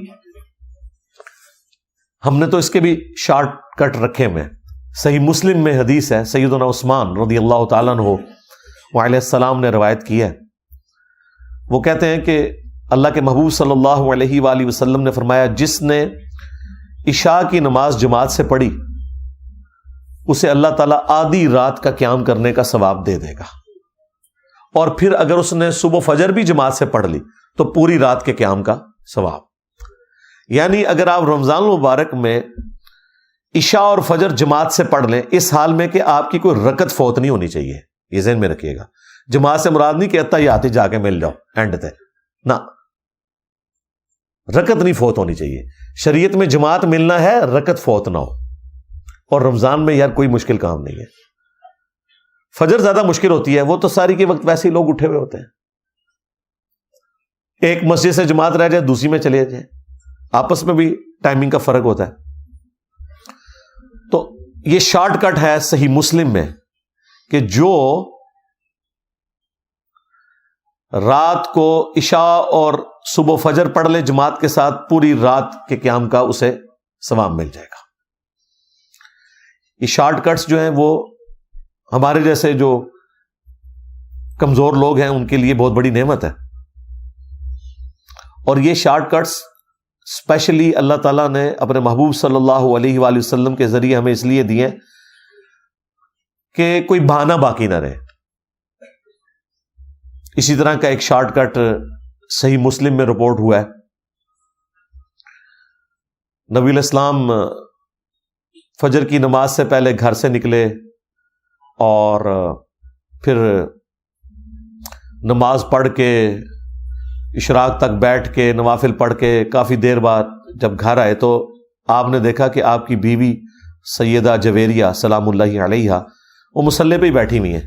ہم نے تو اس کے بھی شارٹ کٹ رکھے ہوئے ہیں. صحیح مسلم میں حدیث ہے, سیدنا عثمان رضی اللہ تعالیٰ عنہ علیہ السلام نے روایت کی ہے. وہ کہتے ہیں کہ اللہ کے محبوب صلی اللہ علیہ وآلہ وسلم نے فرمایا, جس نے عشاء کی نماز جماعت سے پڑھی اسے اللہ تعالیٰ آدھی رات کا قیام کرنے کا ثواب دے دے گا, اور پھر اگر اس نے صبح فجر بھی جماعت سے پڑھ لی تو پوری رات کے قیام کا ثواب. یعنی اگر آپ رمضان المبارک میں عشاء اور فجر جماعت سے پڑھ لیں, اس حال میں کہ آپ کی کوئی رکعت فوت نہیں ہونی چاہیے, یہ ذہن میں رکھیے گا. جماعت سے مراد نہیں کہتا یہ آتی جا کے مل جاؤ اینڈ تے, نہ, رکعت نہیں فوت ہونی چاہیے. شریعت میں جماعت ملنا ہے, رکعت فوت نہ ہو. اور رمضان میں یار کوئی مشکل کام نہیں ہے. فجر زیادہ مشکل ہوتی ہے, وہ تو ساری کے وقت ویسے ہی لوگ اٹھے ہوئے ہوتے ہیں. ایک مسجد سے جماعت رہ جائے دوسری میں چلے جائیں, آپس میں بھی ٹائمنگ کا فرق ہوتا ہے. تو یہ شارٹ کٹ ہے صحیح مسلم میں کہ جو رات کو عشاء اور صبح فجر پڑھ لے جماعت کے ساتھ, پوری رات کے قیام کا اسے ثواب مل جائے گا. یہ شارٹ کٹس جو ہیں وہ ہمارے جیسے جو کمزور لوگ ہیں ان کے لیے بہت بڑی نعمت ہے. اور یہ شارٹ کٹس اسپیشلی اللہ تعالیٰ نے اپنے محبوب صلی اللہ علیہ وآلہ وسلم کے ذریعے ہمیں اس لیے دیے کہ کوئی بہانہ باقی نہ رہے. اسی طرح کا ایک شارٹ کٹ صحیح مسلم میں رپورٹ ہوا ہے. نبی علیہ السلام فجر کی نماز سے پہلے گھر سے نکلے اور پھر نماز پڑھ کے اشراق تک بیٹھ کے نوافل پڑھ کے کافی دیر بعد جب گھر آئے تو آپ نے دیکھا کہ آپ کی بیوی سیدہ جویریہ سلام اللہ علیہا وہ مصلی پہ ہی بیٹھی ہوئی ہیں.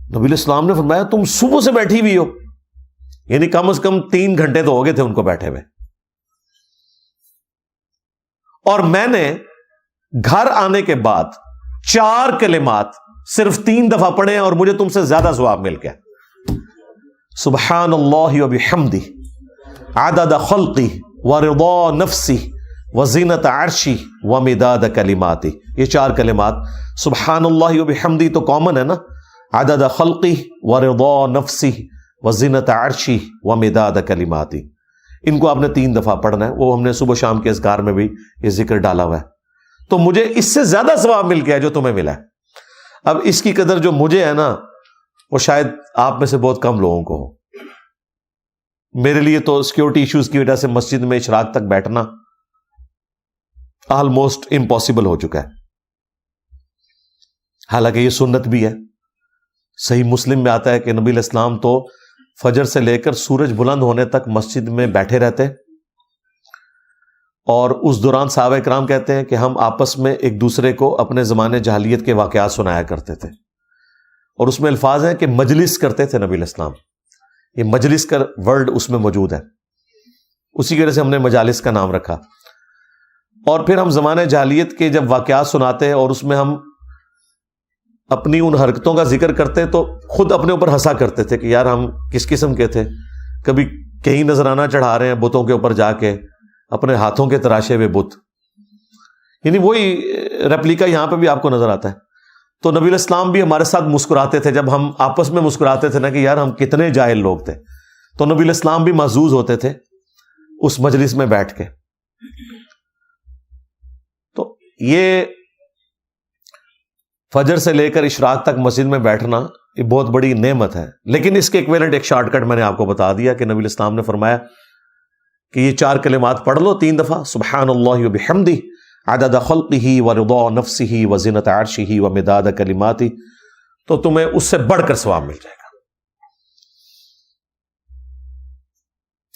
نبی علیہ السلام نے فرمایا تم صبح سے بیٹھی ہوئی ہو, یعنی کم از کم 3 گھنٹے تو ہو گئے تھے ان کو بیٹھے ہوئے, اور میں نے گھر آنے کے بعد 4 کلمات صرف 3 دفعہ پڑھے اور مجھے تم سے زیادہ ثواب مل گیا. سبحان اللہ وبحمدہ عدد خلقی ورضا نفسی وزینت عرشی ومداد کلماتی. یہ 4 کلمات سبحان اللہ وبحمدہ تو کامن ہے نا, عدد خلقی ورضا نفسی وزینت عرشی ومداد کلماتی, ان کو آپ نے 3 دفعہ پڑھنا ہے. وہ ہم نے صبح شام کے اذکار میں بھی یہ ذکر ڈالا ہوا ہے. تو مجھے اس سے زیادہ ثواب مل گیا جو تمہیں ملا ہے. اب اس کی قدر جو مجھے ہے نا وہ شاید آپ میں سے بہت کم لوگوں کو ہو. میرے لیے تو سیکیورٹی ایشوز کی وجہ سے مسجد میں اشراق تک بیٹھنا آلموسٹ امپاسبل ہو چکا ہے. حالانکہ یہ سنت بھی ہے. صحیح مسلم میں آتا ہے کہ نبی علیہ السلام تو فجر سے لے کر سورج بلند ہونے تک مسجد میں بیٹھے رہتے, اور اس دوران صحابہ کرام کہتے ہیں کہ ہم آپس میں ایک دوسرے کو اپنے زمانے جاہلیت کے واقعات سنایا کرتے تھے. اور اس میں الفاظ ہیں کہ مجلس کرتے تھے نبی علیہ السلام. یہ مجلس کا ورڈ اس میں موجود ہے, اسی کی وجہ سے ہم نے مجالس کا نام رکھا. اور پھر ہم زمانے جاہلیت کے جب واقعات سناتے اور اس میں ہم اپنی ان حرکتوں کا ذکر کرتے تو خود اپنے اوپر ہنسا کرتے تھے کہ یار ہم کس قسم کے تھے. کبھی کہیں نذرانہ چڑھا رہے ہیں بتوں کے اوپر جا کے, اپنے ہاتھوں کے تراشے ہوئے بت, یعنی وہی ریپلیکا یہاں پہ بھی آپ کو نظر آتا ہے. تو نبی علیہ السلام بھی ہمارے ساتھ مسکراتے تھے جب ہم آپس میں مسکراتے تھے نا کہ یار ہم کتنے جاہل لوگ تھے. تو نبی علیہ السلام بھی محظوظ ہوتے تھے اس مجلس میں بیٹھ کے. تو یہ فجر سے لے کر اشراق تک مسجد میں بیٹھنا یہ بہت بڑی نعمت ہے. لیکن اس کے ایکویلنٹ ایک شارٹ کٹ میں نے آپ کو بتا دیا کہ نبی علیہ السلام نے فرمایا کہ یہ 4 کلمات پڑھ لو 3 دفعہ, سبحان اللہ وبحمدہ عدد خلقہ ورضا نفسہ وزینت عرشہ ومداد کلماتہ, تو تمہیں اس سے بڑھ کر ثواب مل جائے گا.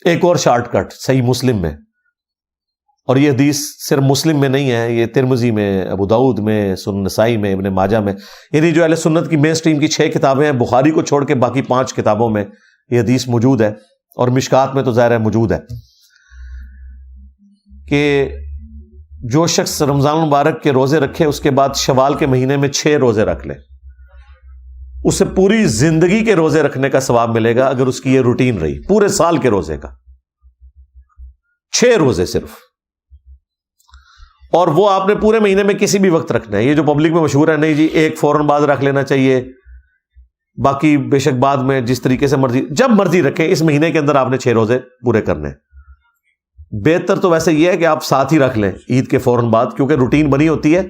ایک اور شارٹ کٹ صحیح مسلم میں, اور یہ حدیث صرف مسلم میں نہیں ہے, یہ ترمذی میں, ابو داؤد میں, سنن نسائی میں, ابن ماجہ میں, یعنی جو اہل سنت کی مین سٹریم کی 6 کتابیں ہیں, بخاری کو چھوڑ کے باقی 5 کتابوں میں یہ حدیث موجود ہے, اور مشکات میں تو ظاہر ہے موجود ہے کہ جو شخص رمضان المبارک کے روزے رکھے اس کے بعد شوال کے مہینے میں 6 روزے رکھ لے, اسے پوری زندگی کے روزے رکھنے کا ثواب ملے گا اگر اس کی یہ روٹین رہی پورے سال کے روزے کا. 6 روزے صرف, اور وہ آپ نے پورے مہینے میں کسی بھی وقت رکھنا ہے. یہ جو پبلک میں مشہور ہے نہیں جی ایک فوراً بعد رکھ لینا چاہیے, باقی بے شک بعد میں جس طریقے سے مرضی, جب مرضی رکھیں, اس مہینے کے اندر آپ نے 6 روزے پورے کرنے. بہتر تو ویسے یہ ہے کہ آپ ساتھ ہی رکھ لیں عید کے فوراً بعد, کیونکہ روٹین بنی ہوتی ہے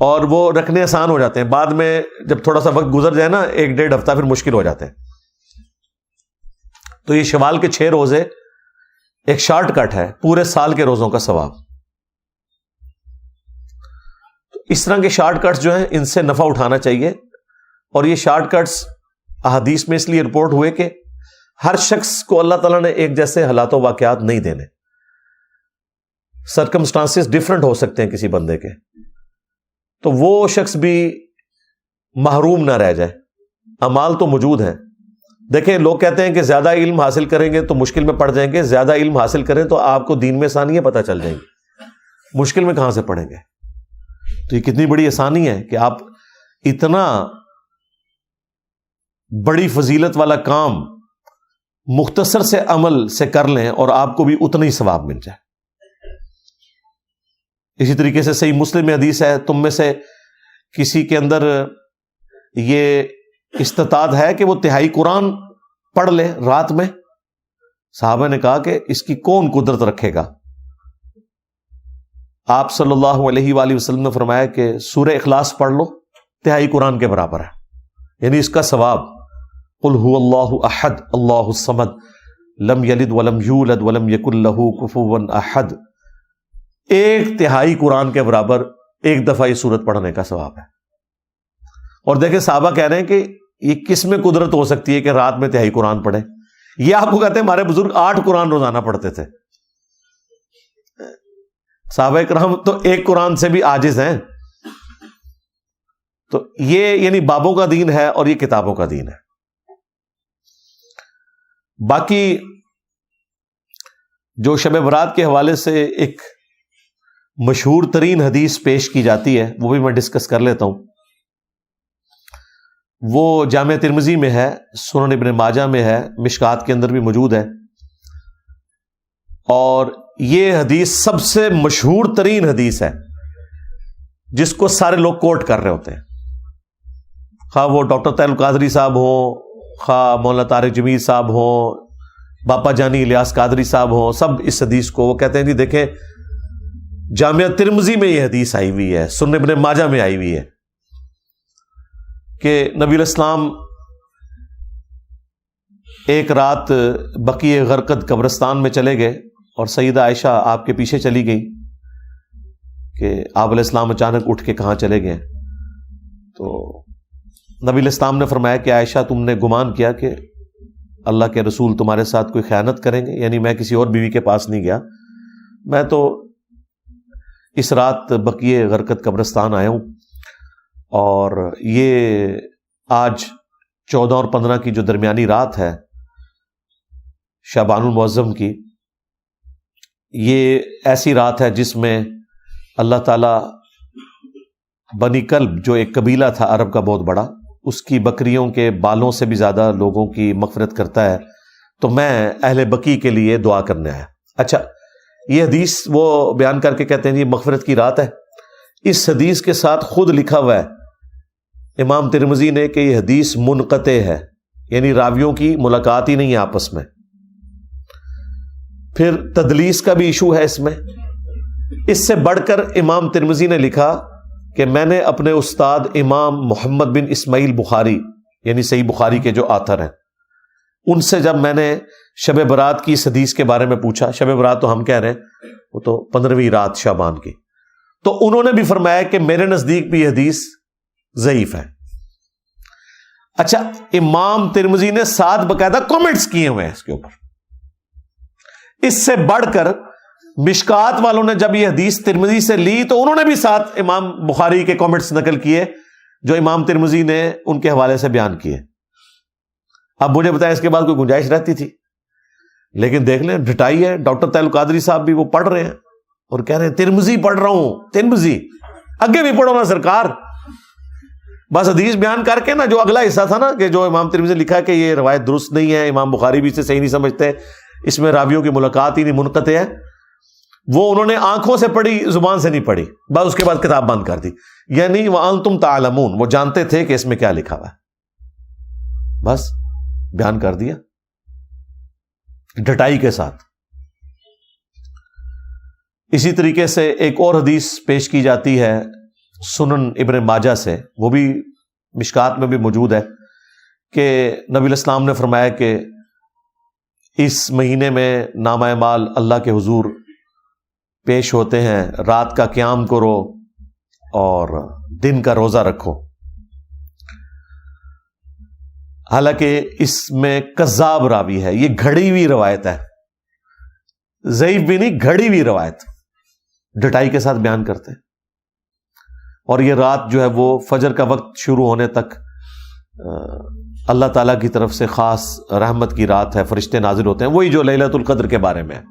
اور وہ رکھنے آسان ہو جاتے ہیں. بعد میں جب تھوڑا سا وقت گزر جائے نا 1-1.5 ہفتہ, پھر مشکل ہو جاتے ہیں. تو یہ شوال کے 6 روزے ایک شارٹ کٹ ہے پورے سال کے روزوں کا ثواب. اس طرح کے شارٹ کٹس جو ہیں ان سے نفع اٹھانا چاہیے. اور یہ شارٹ کٹس احادیث میں اس لیے رپورٹ ہوئے کہ ہر شخص کو اللہ تعالیٰ نے ایک جیسے حالات و واقعات نہیں دینے. سرکمسٹانسز ڈفرنٹ ہو سکتے ہیں کسی بندے کے, تو وہ شخص بھی محروم نہ رہ جائے. اعمال تو موجود ہیں. دیکھیں لوگ کہتے ہیں کہ زیادہ علم حاصل کریں گے تو مشکل میں پڑ جائیں گے, زیادہ علم حاصل کریں تو آپ کو دین میں آسانیاں پتہ چل جائیں گی, مشکل میں کہاں سے پڑیں گے. تو یہ کتنی بڑی آسانی ہے کہ آپ اتنا بڑی فضیلت والا کام مختصر سے عمل سے کر لیں اور آپ کو بھی اتنا ہی ثواب مل جائے. اسی طریقے سے صحیح مسلم میں حدیث ہے, تم میں سے کسی کے اندر یہ استطاعت ہے کہ وہ تہائی قرآن پڑھ لے رات میں. صحابہ نے کہا کہ اس کی کون قدرت رکھے گا. آپ صلی اللہ علیہ وآلہ وسلم نے فرمایا کہ سورہ اخلاص پڑھ لو, تہائی قرآن کے برابر ہے, یعنی اس کا ثواب. قل هو اللہ احد اللہ الصمد لم یلد ولم یولد ولم یکن لہ کفوا احد. 1/3 قرآن کے برابر ایک دفعہ یہ سورت پڑھنے کا ثواب ہے. اور دیکھیں صحابہ کہہ رہے ہیں کہ یہ کس میں قدرت ہو سکتی ہے کہ رات میں 1/3 قرآن پڑھیں. یہ آپ کو کہتے ہیں ہمارے بزرگ 8 قرآن روزانہ پڑھتے تھے. صحابہ کرام تو 1 قرآن سے بھی عاجز ہیں. تو یہ یعنی بابوں کا دین ہے اور یہ کتابوں کا دین ہے. باقی جو شب برات کے حوالے سے ایک مشہور ترین حدیث پیش کی جاتی ہے وہ بھی میں ڈسکس کر لیتا ہوں. وہ جامع ترمذی میں ہے, سنن ابن ماجہ میں ہے, مشکات کے اندر بھی موجود ہے. اور یہ حدیث سب سے مشہور ترین حدیث ہے جس کو سارے لوگ کوٹ کر رہے ہوتے ہیں, خواہ وہ ڈاکٹر طاہر القادری صاحب ہوں, خواہ مولانا طارق جمیل صاحب ہوں, باپا جانی الیاس قادری صاحب ہوں, سب اس حدیث کو وہ کہتے ہیں جی دیکھیں جامعہ ترمذی میں یہ حدیث آئی ہوئی ہے, سنن ابن ماجہ میں آئی ہوئی ہے کہ نبی علیہ السلام ایک رات بقیع غرقد قبرستان میں چلے گئے اور سیدہ عائشہ آپ کے پیچھے چلی گئی کہ آپ علیہ السلام اچانک اٹھ کے کہاں چلے گئے. تو نبی علیہ السلام نے فرمایا کہ عائشہ تم نے گمان کیا کہ اللہ کے رسول تمہارے ساتھ کوئی خیانت کریں گے, یعنی میں کسی اور بیوی کے پاس نہیں گیا, میں تو اس رات بقیع غرقد قبرستان آیا ہوں. اور یہ آج 14 اور 15 کی جو درمیانی رات ہے شعبان المعظم کی, یہ ایسی رات ہے جس میں اللہ تعالی بنی کلب جو ایک قبیلہ تھا عرب کا بہت بڑا, اس کی بکریوں کے بالوں سے بھی زیادہ لوگوں کی مغفرت کرتا ہے. تو میں اہل بقی کے لیے دعا کرنے آیا. اچھا یہ حدیث وہ بیان کر کے کہتے ہیں یہ مغفرت کی رات ہے. اس حدیث کے ساتھ خود لکھا ہوا ہے امام ترمذی نے کہ یہ حدیث منقطع ہے, یعنی راویوں کی ملاقات ہی نہیں ہے آپس میں. پھر تدلیس کا بھی ایشو ہے اس میں. اس سے بڑھ کر امام ترمذی نے لکھا کہ میں نے اپنے استاد امام محمد بن اسماعیل بخاری یعنی صحیح بخاری کے جو آتھر ہیں ان سے جب میں نے شب برات کی اس حدیث کے بارے میں پوچھا, شب برات تو ہم کہہ رہے ہیں وہ تو 15ویں رات شعبان کی, تو انہوں نے بھی فرمایا کہ میرے نزدیک بھی یہ حدیث ضعیف ہے. اچھا امام ترمذی نے 7 باقاعدہ کامنٹس کیے ہوئے ہیں اس کے اوپر. اس سے بڑھ کر مشکات والوں نے جب یہ حدیث ترمذی سے لی تو انہوں نے بھی 7 امام بخاری کے کامنٹس نقل کیے جو امام ترمذی نے ان کے حوالے سے بیان کیے. اب مجھے بتائیں اس کے بعد کوئی گنجائش رہتی تھی, لیکن دیکھ لیں ڈٹائی ہے. ڈاکٹر طاہر القادری صاحب بھی وہ پڑھ رہے ہیں اور کہہ رہے ہیں ترمذی پڑھ رہا ہوں, ترمذی اگے بھی پڑھو نا سرکار. بس حدیث بیان کر کے نا جو اگلا حصہ تھا نا کہ جو امام ترمذی نے لکھا کہ یہ روایت درست نہیں ہے, امام بخاری بھی اسے صحیح نہیں سمجھتے, اس میں راویوں کی ملاقات ہی نہیں, منقطع ہے, وہ انہوں نے آنکھوں سے پڑھی، زبان سے نہیں پڑھی، بس اس کے بعد کتاب بند کر دی. یعنی وَأَنْتُمْ تَعْلَمُونَ، وہ جانتے تھے کہ اس میں کیا لکھا ہوا ہے، بس بیان کر دیا ڈٹائی کے ساتھ. اسی طریقے سے ایک اور حدیث پیش کی جاتی ہے سنن ابن ماجہ سے، وہ بھی مشکات میں بھی موجود ہے، کہ نبی علیہ السلام نے فرمایا کہ اس مہینے میں نامہ اعمال اللہ کے حضور پیش ہوتے ہیں، رات کا قیام کرو اور دن کا روزہ رکھو. حالانکہ اس میں کذاب راوی ہے، یہ گھڑی ہوئی روایت ہے، ضعیف بھی نہیں، گھڑی ہوئی روایت، ڈٹائی کے ساتھ بیان کرتے ہیں. اور یہ رات جو ہے وہ فجر کا وقت شروع ہونے تک اللہ تعالیٰ کی طرف سے خاص رحمت کی رات ہے، فرشتے نازل ہوتے ہیں، وہی جو لیلۃ القدر کے بارے میں ہے.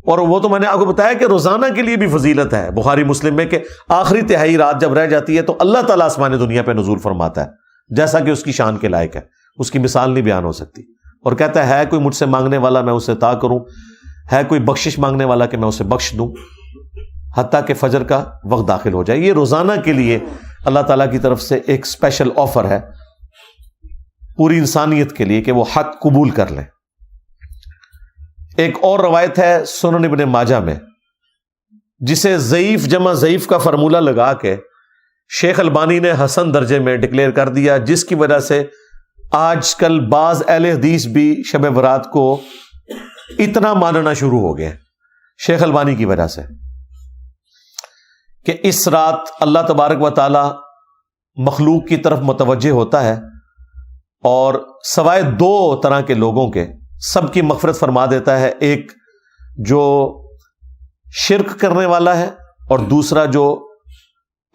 اور وہ تو میں نے آپ کو بتایا کہ روزانہ کے لیے بھی فضیلت ہے بخاری مسلم میں، کہ آخری تہائی رات جب رہ جاتی ہے تو اللہ تعالیٰ آسمان دنیا پہ نزول فرماتا ہے، جیسا کہ اس کی شان کے لائق ہے، اس کی مثال نہیں بیان ہو سکتی. اور کہتا ہے کوئی مجھ سے مانگنے والا میں اسے عطا کروں، ہے کوئی بخشش مانگنے والا کہ میں اسے بخش دوں، حتیٰ کہ فجر کا وقت داخل ہو جائے. یہ روزانہ کے لیے اللہ تعالیٰ کی طرف سے ایک اسپیشل آفر ہے پوری انسانیت کے لیے کہ وہ حق قبول کر لیں. ایک اور روایت ہے سنن ابن ماجہ میں، جسے ضعیف جمع ضعیف کا فارمولہ لگا کے شیخ البانی نے حسن درجے میں ڈکلیئر کر دیا، جس کی وجہ سے آج کل بعض اہل حدیث بھی شب برات کو اتنا ماننا شروع ہو گئے شیخ البانی کی وجہ سے، کہ اس رات اللہ تبارک و تعالی مخلوق کی طرف متوجہ ہوتا ہے اور سوائے دو طرح کے لوگوں کے سب کی مغفرت فرما دیتا ہے. ایک جو شرک کرنے والا ہے اور دوسرا جو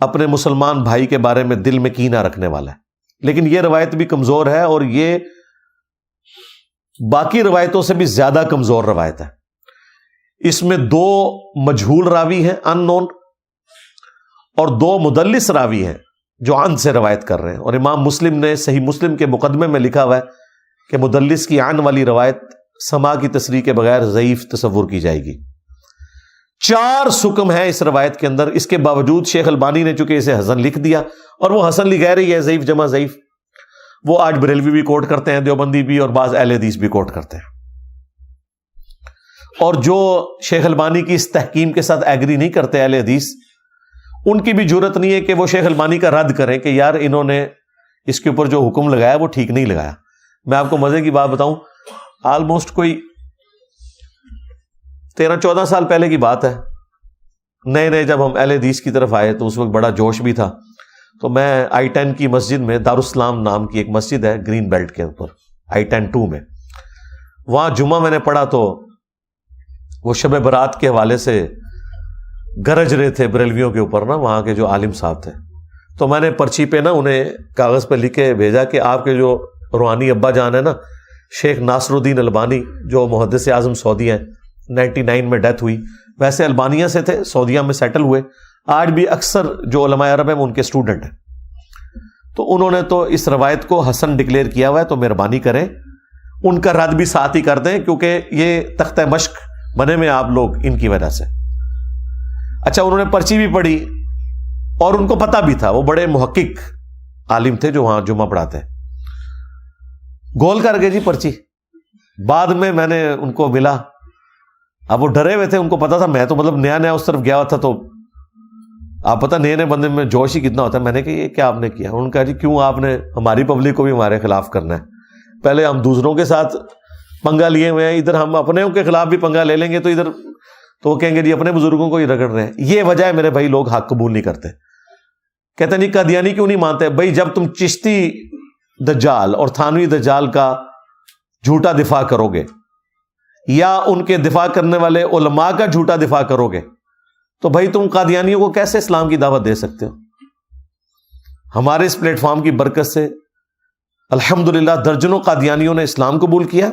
اپنے مسلمان بھائی کے بارے میں دل میں کینہ رکھنے والا ہے. لیکن یہ روایت بھی کمزور ہے اور یہ باقی روایتوں سے بھی زیادہ کمزور روایت ہے. اس میں دو مجہول راوی ہیں ان نون، اور دو مدلس راوی ہیں جو عن سے روایت کر رہے ہیں. اور امام مسلم نے صحیح مسلم کے مقدمے میں لکھا ہوا ہے کہ مدلس کی عن والی روایت سما کی تصریح کے بغیر ضعیف تصور کی جائے گی. 4 سکم ہیں اس روایت کے اندر، اس کے باوجود شیخ البانی نے چونکہ اسے حسن لکھ دیا، اور وہ حسن لکھ رہی ہے ضعیف جمع ضعیف، وہ آج بریلوی بھی کوٹ کرتے ہیں، دیوبندی بھی، اور بعض اہل حدیث بھی کوٹ کرتے ہیں. اور جو شیخ البانی کی اس تحکیم کے ساتھ ایگری نہیں کرتے اہل حدیث، ان کی بھی جرت نہیں ہے کہ وہ شیخ البانی کا رد کریں کہ یار انہوں نے اس کے اوپر جو حکم لگایا وہ ٹھیک نہیں لگایا. میں آپ کو مزے کی بات بتاؤں، آلموسٹ کوئی 13-14 سال پہلے کی بات ہے، نئے جب ہم اہل حدیث کی طرف آئے تو اس وقت بڑا جوش بھی تھا. تو میں I-10 کی مسجد میں، دارالسلام نام کی ایک مسجد ہے گرین بیلٹ کے اوپر I-10 2 میں، وہاں جمعہ میں نے پڑھا تو وہ شب برات کے حوالے سے گرج رہے تھے بریلویوں کے اوپر نا، وہاں کے جو عالم صاحب تھے. تو میں نے پرچی پہ نا انہیں کاغذ پہ لکھ کے بھیجا کہ آپ کے جو روحانی ابا جان ہے نا شیخ ناصر الدین البانی، جو محدث اعظم سعودی ہیں، 99 میں ڈیتھ ہوئی، ویسے البانیہ سے تھے، سعودیہ میں سیٹل ہوئے، آج بھی اکثر جو علماء عرب ہیں وہ ان کے اسٹوڈنٹ ہیں. تو انہوں نے تو اس روایت کو حسن ڈکلیئر کیا ہوا ہے، تو مہربانی کریں ان کا رد بھی ساتھ ہی کر دیں، کیونکہ یہ تختہ مشق بنے میں آپ لوگ ان کی وجہ سے. اچھا، انہوں نے پرچی بھی پڑھی اور ان کو پتہ بھی تھا، وہ بڑے محقق عالم تھے جو وہاں جمعہ پڑھاتے ہیں، گول کر گئے جی پرچی. بعد میں نے ان کو ملا، اب وہ ڈرے ہوئے تھے، ان کو پتا تھا میں تو مطلب نیا اس طرف گیا ہوا تھا، تو آپ پتہ نئے بندے میں جوش ہی کتنا ہوتا ہے. میں نے کہا یہ کیا آپ نے کیا؟ انہوں نے کہا جی کیوں آپ نے ہماری پبلک کو بھی ہمارے خلاف کرنا ہے؟ پہلے ہم دوسروں کے ساتھ پنگا لیے ہوئے ہیں، ادھر ہم اپنے کے خلاف بھی پنگا لے لیں گے تو ادھر تو وہ کہیں گے جی اپنے بزرگوں کو ہی رگڑ رہے ہیں. یہ وجہ ہے میرے بھائی لوگ حق قبول نہیں کرتے. کہتے نہیں قادیانی کیوں نہیں مانتے؟ بھائی جب تم چشتی دجال اور تھانوی دجال کا جھوٹا دفاع کرو گے یا ان کے دفاع کرنے والے علماء کا جھوٹا دفاع کرو گے تو بھائی تم قادیانیوں کو کیسے اسلام کی دعوت دے سکتے ہو؟ ہمارے اس پلیٹ فارم کی برکت سے الحمدللہ درجنوں قادیانیوں نے اسلام قبول کیا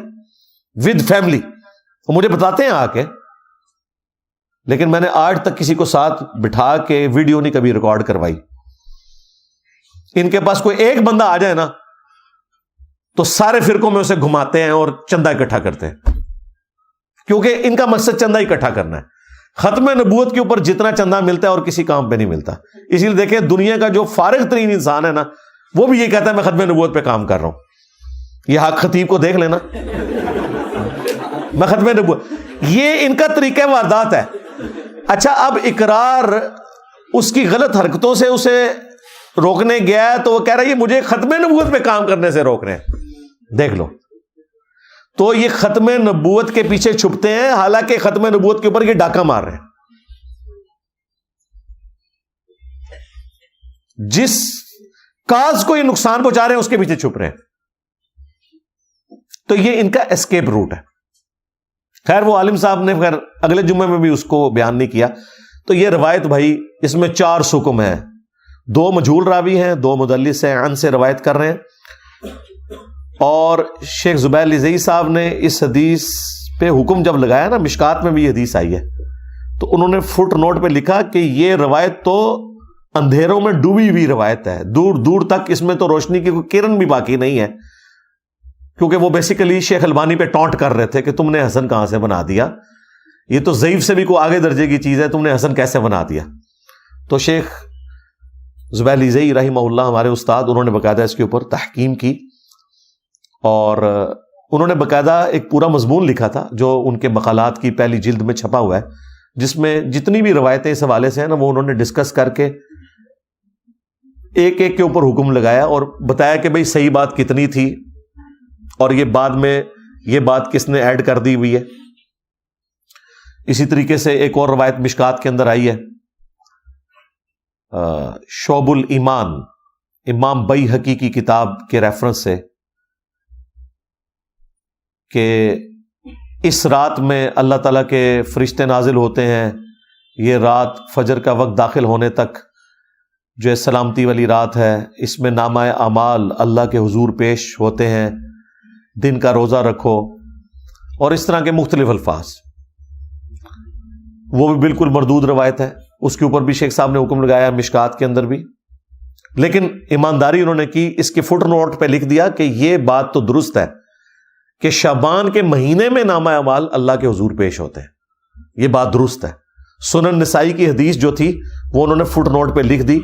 ود فیملی، وہ مجھے بتاتے ہیں آ کے، لیکن میں نے آج تک کسی کو ساتھ بٹھا کے ویڈیو نہیں کبھی ریکارڈ کروائی. ان کے پاس کوئی ایک بندہ آ جائے نا تو سارے فرقوں میں اسے گھماتے ہیں اور چندہ اکٹھا کرتے ہیں. کیونکہ ان کا مقصد چندہ اکٹھا کرنا ہے. ختم نبوت کے اوپر جتنا چندہ ملتا ہے اور کسی کام پہ نہیں ملتا. اسی لیے دیکھیں دنیا کا جو فارغ ترین انسان ہے نا, وہ بھی یہ کہتا ہے میں ختم نبوت پہ کام کر رہا ہوں. یہ حق خطیب کو دیکھ لینا, میں ختم نبوت, یہ ان کا طریقہ واردات ہے. اچھا, اب اقرار اس کی غلط حرکتوں سے اسے روکنے گیا ہے, تو وہ کہہ رہا ہے یہ مجھے ختم نبوت پہ کام کرنے سے روک رہے ہیں. دیکھ لو, تو یہ ختم نبوت کے پیچھے چھپتے ہیں, حالانکہ ختم نبوت کے اوپر یہ ڈاکہ مار رہے ہیں. جس کاز کو یہ نقصان پہنچا رہے ہیں اس کے پیچھے چھپ رہے ہیں. تو یہ ان کا اسکیپ روٹ ہے. خیر, وہ عالم صاحب نے خیر اگلے جمعے میں بھی اس کو بیان نہیں کیا. تو یہ روایت بھائی, اس میں 4 سکم ہیں, 2 مجہول راوی ہیں, 2 مدلس ہیں, عن سے روایت کر رہے ہیں. اور شیخ زبیر لزئی صاحب نے اس حدیث پہ حکم جب لگایا نا, مشکات میں بھی یہ حدیث آئی ہے, تو انہوں نے فٹ نوٹ پہ لکھا کہ یہ روایت تو اندھیروں میں ڈوبی ہوئی روایت ہے, دور دور تک اس میں تو روشنی کی کوئی کرن بھی باقی نہیں ہے. کیونکہ وہ بیسیکلی شیخ البانی پہ ٹونٹ کر رہے تھے کہ تم نے حسن کہاں سے بنا دیا, یہ تو ضعیف سے بھی کوئی آگے درجے کی چیز ہے, تم نے حسن کیسے بنا دیا. تو شیخ زبیر لزئی رحمہ اللہ ہمارے استاد, انہوں نے باقاعدہ اس کے اوپر تحقیم کی, اور انہوں نے باقاعدہ ایک پورا مضمون لکھا تھا جو ان کے مقالات کی پہلی جلد میں چھپا ہوا ہے, جس میں جتنی بھی روایتیں اس حوالے سے ہیں نا, وہ انہوں نے ڈسکس کر کے ایک ایک کے اوپر حکم لگایا اور بتایا کہ بھئی صحیح بات کتنی تھی, اور یہ بعد میں یہ بات کس نے ایڈ کر دی ہوئی ہے. اسی طریقے سے ایک اور روایت مشکات کے اندر آئی ہے, شعب الایمان, امام بیہقی کی کتاب کے ریفرنس سے, کہ اس رات میں اللہ تعالیٰ کے فرشتے نازل ہوتے ہیں. یہ رات فجر کا وقت داخل ہونے تک جو ہے سلامتی والی رات ہے, اس میں نامہ اعمال اللہ کے حضور پیش ہوتے ہیں, دن کا روزہ رکھو, اور اس طرح کے مختلف الفاظ. وہ بھی بالکل مردود روایت ہے, اس کے اوپر بھی شیخ صاحب نے حکم لگایا, مشکات کے اندر بھی. لیکن ایمانداری انہوں نے کی, اس کے فٹ نوٹ پہ لکھ دیا کہ یہ بات تو درست ہے کہ شعبان کے مہینے میں نامہ اعمال اللہ کے حضور پیش ہوتے ہیں, یہ بات درست ہے. سنن نسائی کی حدیث جو تھی وہ انہوں نے فٹ نوٹ پہ لکھ دی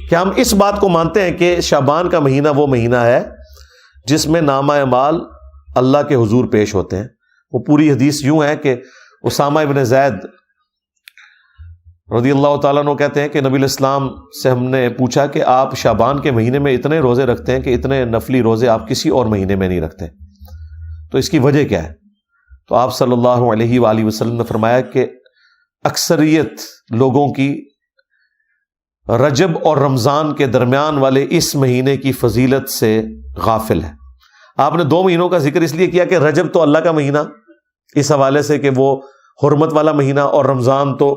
کہ ہم اس بات کو مانتے ہیں کہ شعبان کا مہینہ وہ مہینہ ہے جس میں نامہ اعمال اللہ کے حضور پیش ہوتے ہیں. وہ پوری حدیث یوں ہے کہ اسامہ ابن زید رضی اللہ تعالیٰ عنہ کہتے ہیں کہ نبی الاسلام سے ہم نے پوچھا کہ آپ شعبان کے مہینے میں اتنے روزے رکھتے ہیں کہ اتنے نفلی روزے آپ کسی اور مہینے میں نہیں رکھتے, تو اس کی وجہ کیا ہے؟ تو آپ صلی اللہ علیہ وآلہ وسلم نے فرمایا کہ اکثریت لوگوں کی رجب اور رمضان کے درمیان والے اس مہینے کی فضیلت سے غافل ہے. آپ نے 2 مہینوں کا ذکر اس لیے کیا کہ رجب تو اللہ کا مہینہ اس حوالے سے کہ وہ حرمت والا مہینہ, اور رمضان تو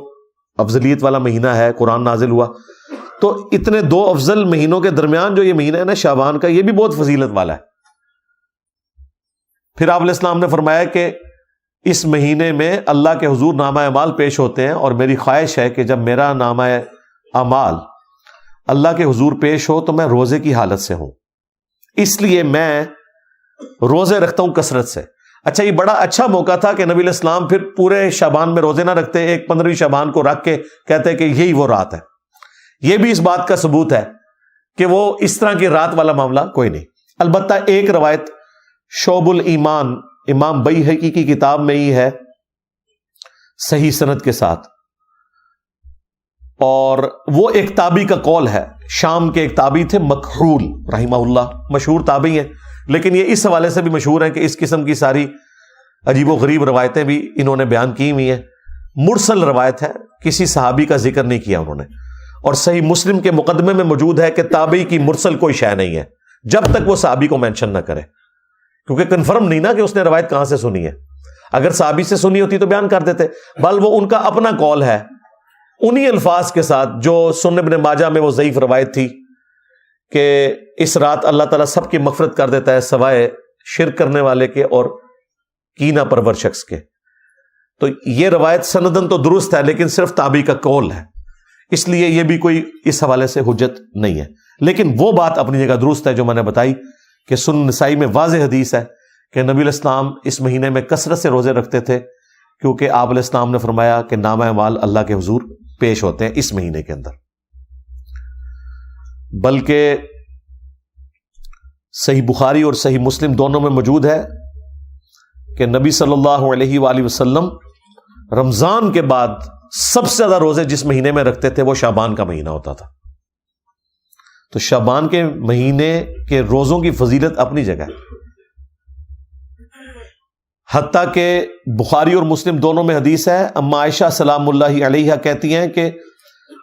افضلیت والا مہینہ ہے, قرآن نازل ہوا. تو اتنے 2 افضل مہینوں کے درمیان جو یہ مہینہ ہے نا شعبان کا, یہ بھی بہت فضیلت والا ہے. پھر آپ علیہ السلام نے فرمایا کہ اس مہینے میں اللہ کے حضور نامہ اعمال پیش ہوتے ہیں, اور میری خواہش ہے کہ جب میرا نامہ اعمال اللہ کے حضور پیش ہو تو میں روزے کی حالت سے ہوں, اس لیے میں روزے رکھتا ہوں کثرت سے. اچھا, یہ بڑا اچھا موقع تھا کہ نبی علیہ السلام پھر پورے شعبان میں روزے نہ رکھتے, ایک 15ویں شعبان کو رکھ کے کہتے کہ یہی وہ رات ہے. یہ بھی اس بات کا ثبوت ہے کہ وہ اس طرح کی رات والا معاملہ کوئی نہیں. البتہ ایک روایت شعب الایمان امام بیہقی کی کتاب میں ہی ہے صحیح سند کے ساتھ, اور وہ ایک تابعی کا قول ہے. شام کے ایک تابعی تھے مکحول رحمہ اللہ, مشہور تابعی ہیں, لیکن یہ اس حوالے سے بھی مشہور ہیں کہ اس قسم کی ساری عجیب و غریب روایتیں بھی انہوں نے بیان کی ہوئی ہیں. مرسل روایت ہے, کسی صحابی کا ذکر نہیں کیا انہوں نے, اور صحیح مسلم کے مقدمے میں موجود ہے کہ تابعی کی مرسل کوئی شے نہیں ہے جب تک وہ صحابی کو مینشن نہ کرے, کیونکہ کنفرم نہیں نا کہ اس نے روایت کہاں سے سنی ہے. اگر صحابی سے سنی ہوتی تو بیان کر دیتے, بل وہ ان کا اپنا قول ہے انہی الفاظ کے ساتھ جو سنن ابن ماجہ میں وہ ضعیف روایت تھی کہ اس رات اللہ تعالیٰ سب کی مغفرت کر دیتا ہے سوائے شرک کرنے والے کے اور کینہ پرور شخص کے. تو یہ روایت سندن تو درست ہے, لیکن صرف تابعی کا قول ہے, اس لیے یہ بھی کوئی اس حوالے سے حجت نہیں ہے. لیکن وہ بات اپنی جگہ درست ہے جو میں نے بتائی کہ سنن نسائی میں واضح حدیث ہے کہ نبی علیہ السلام اس مہینے میں کثرت سے روزے رکھتے تھے, کیونکہ آپ علیہ السلام نے فرمایا کہ نامہ اعمال اللہ کے حضور پیش ہوتے ہیں اس مہینے کے اندر. بلکہ صحیح بخاری اور صحیح مسلم دونوں میں موجود ہے کہ نبی صلی اللہ علیہ وآلہ وسلم رمضان کے بعد سب سے زیادہ روزے جس مہینے میں رکھتے تھے وہ شعبان کا مہینہ ہوتا تھا. تو شعبان کے مہینے کے روزوں کی فضیلت اپنی جگہ ہے. حتیٰ کہ بخاری اور مسلم دونوں میں حدیث ہے، اما عائشہ سلام اللہ علیہا کہتی ہیں کہ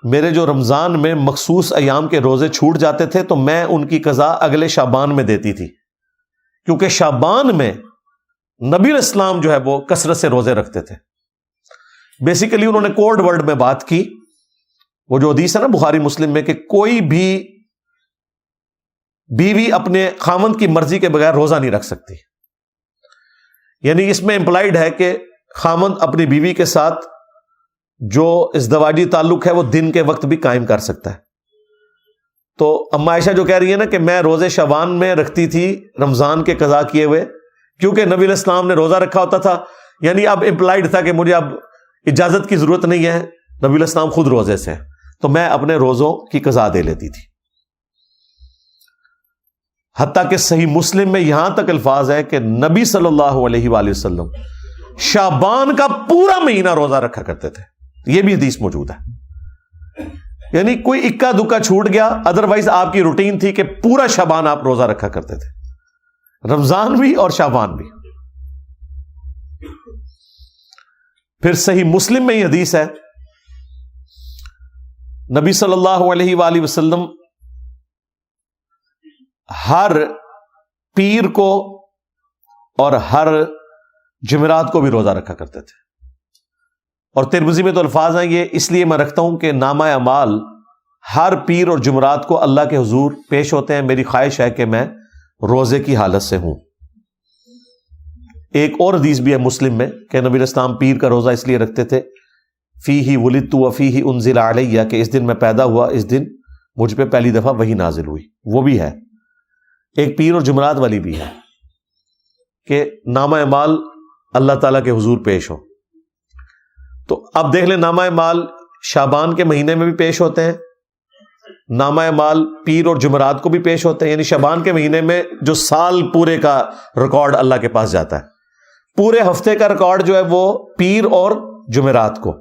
میرے جو رمضان میں مخصوص ایام کے روزے چھوٹ جاتے تھے تو میں ان کی قضا اگلے شعبان میں دیتی تھی، کیونکہ شعبان میں نبی علیہ السلام جو ہے وہ کثرت سے روزے رکھتے تھے. بیسیکلی انہوں نے کوڈ ورڈ میں بات کی، وہ جو حدیث ہے نا بخاری مسلم میں کہ کوئی بھی بیوی اپنے خاوند کی مرضی کے بغیر روزہ نہیں رکھ سکتی. یعنی اس میں امپلائڈ ہے کہ خاوند اپنی بیوی کے ساتھ جو ازدواجی تعلق ہے وہ دن کے وقت بھی قائم کر سکتا ہے. تو اما عائشہ جو کہہ رہی ہے نا کہ میں روزے شعبان میں رکھتی تھی رمضان کے قضا کیے ہوئے، کیونکہ نبی علیہ السلام نے روزہ رکھا ہوتا تھا، یعنی اب امپلائڈ تھا کہ مجھے اب اجازت کی ضرورت نہیں ہے، نبی علیہ السلام خود روزے سے، تو میں اپنے روزوں کی قضا دے لیتی تھی. حتیٰ کہ صحیح مسلم میں یہاں تک الفاظ ہے کہ نبی صلی اللہ علیہ وآلہ وسلم شعبان کا پورا مہینہ روزہ رکھا کرتے تھے. یہ بھی حدیث موجود ہے. یعنی کوئی اکا دکا چھوٹ گیا، ادروائز آپ کی روٹین تھی کہ پورا شعبان آپ روزہ رکھا کرتے تھے، رمضان بھی اور شعبان بھی. پھر صحیح مسلم میں یہ حدیث ہے، نبی صلی اللہ علیہ وآلہ وسلم ہر پیر کو اور ہر جمعرات کو بھی روزہ رکھا کرتے تھے. اور ترمذی میں تو الفاظ ہیں یہ اس لیے میں رکھتا ہوں کہ نامہ اعمال ہر پیر اور جمعرات کو اللہ کے حضور پیش ہوتے ہیں، میری خواہش ہے کہ میں روزے کی حالت سے ہوں. ایک اور حدیث بھی ہے مسلم میں کہ نبی علیہ السلام پیر کا روزہ اس لیے رکھتے تھے، فیہ ولدت وفیہ انزل علیہ، کہ اس دن میں پیدا ہوا، اس دن مجھ پہ پہلی دفعہ وحی نازل ہوئی. وہ بھی ہے ایک پیر اور جمعرات والی بھی ہے کہ نامہ اعمال اللہ تعالیٰ کے حضور پیش ہو. تو اب دیکھ لیں نامہ اعمال شعبان کے مہینے میں بھی پیش ہوتے ہیں، نامہ اعمال پیر اور جمعرات کو بھی پیش ہوتے ہیں. یعنی شعبان کے مہینے میں جو سال پورے کا ریکارڈ اللہ کے پاس جاتا ہے، پورے ہفتے کا ریکارڈ جو ہے وہ پیر اور جمعرات کو،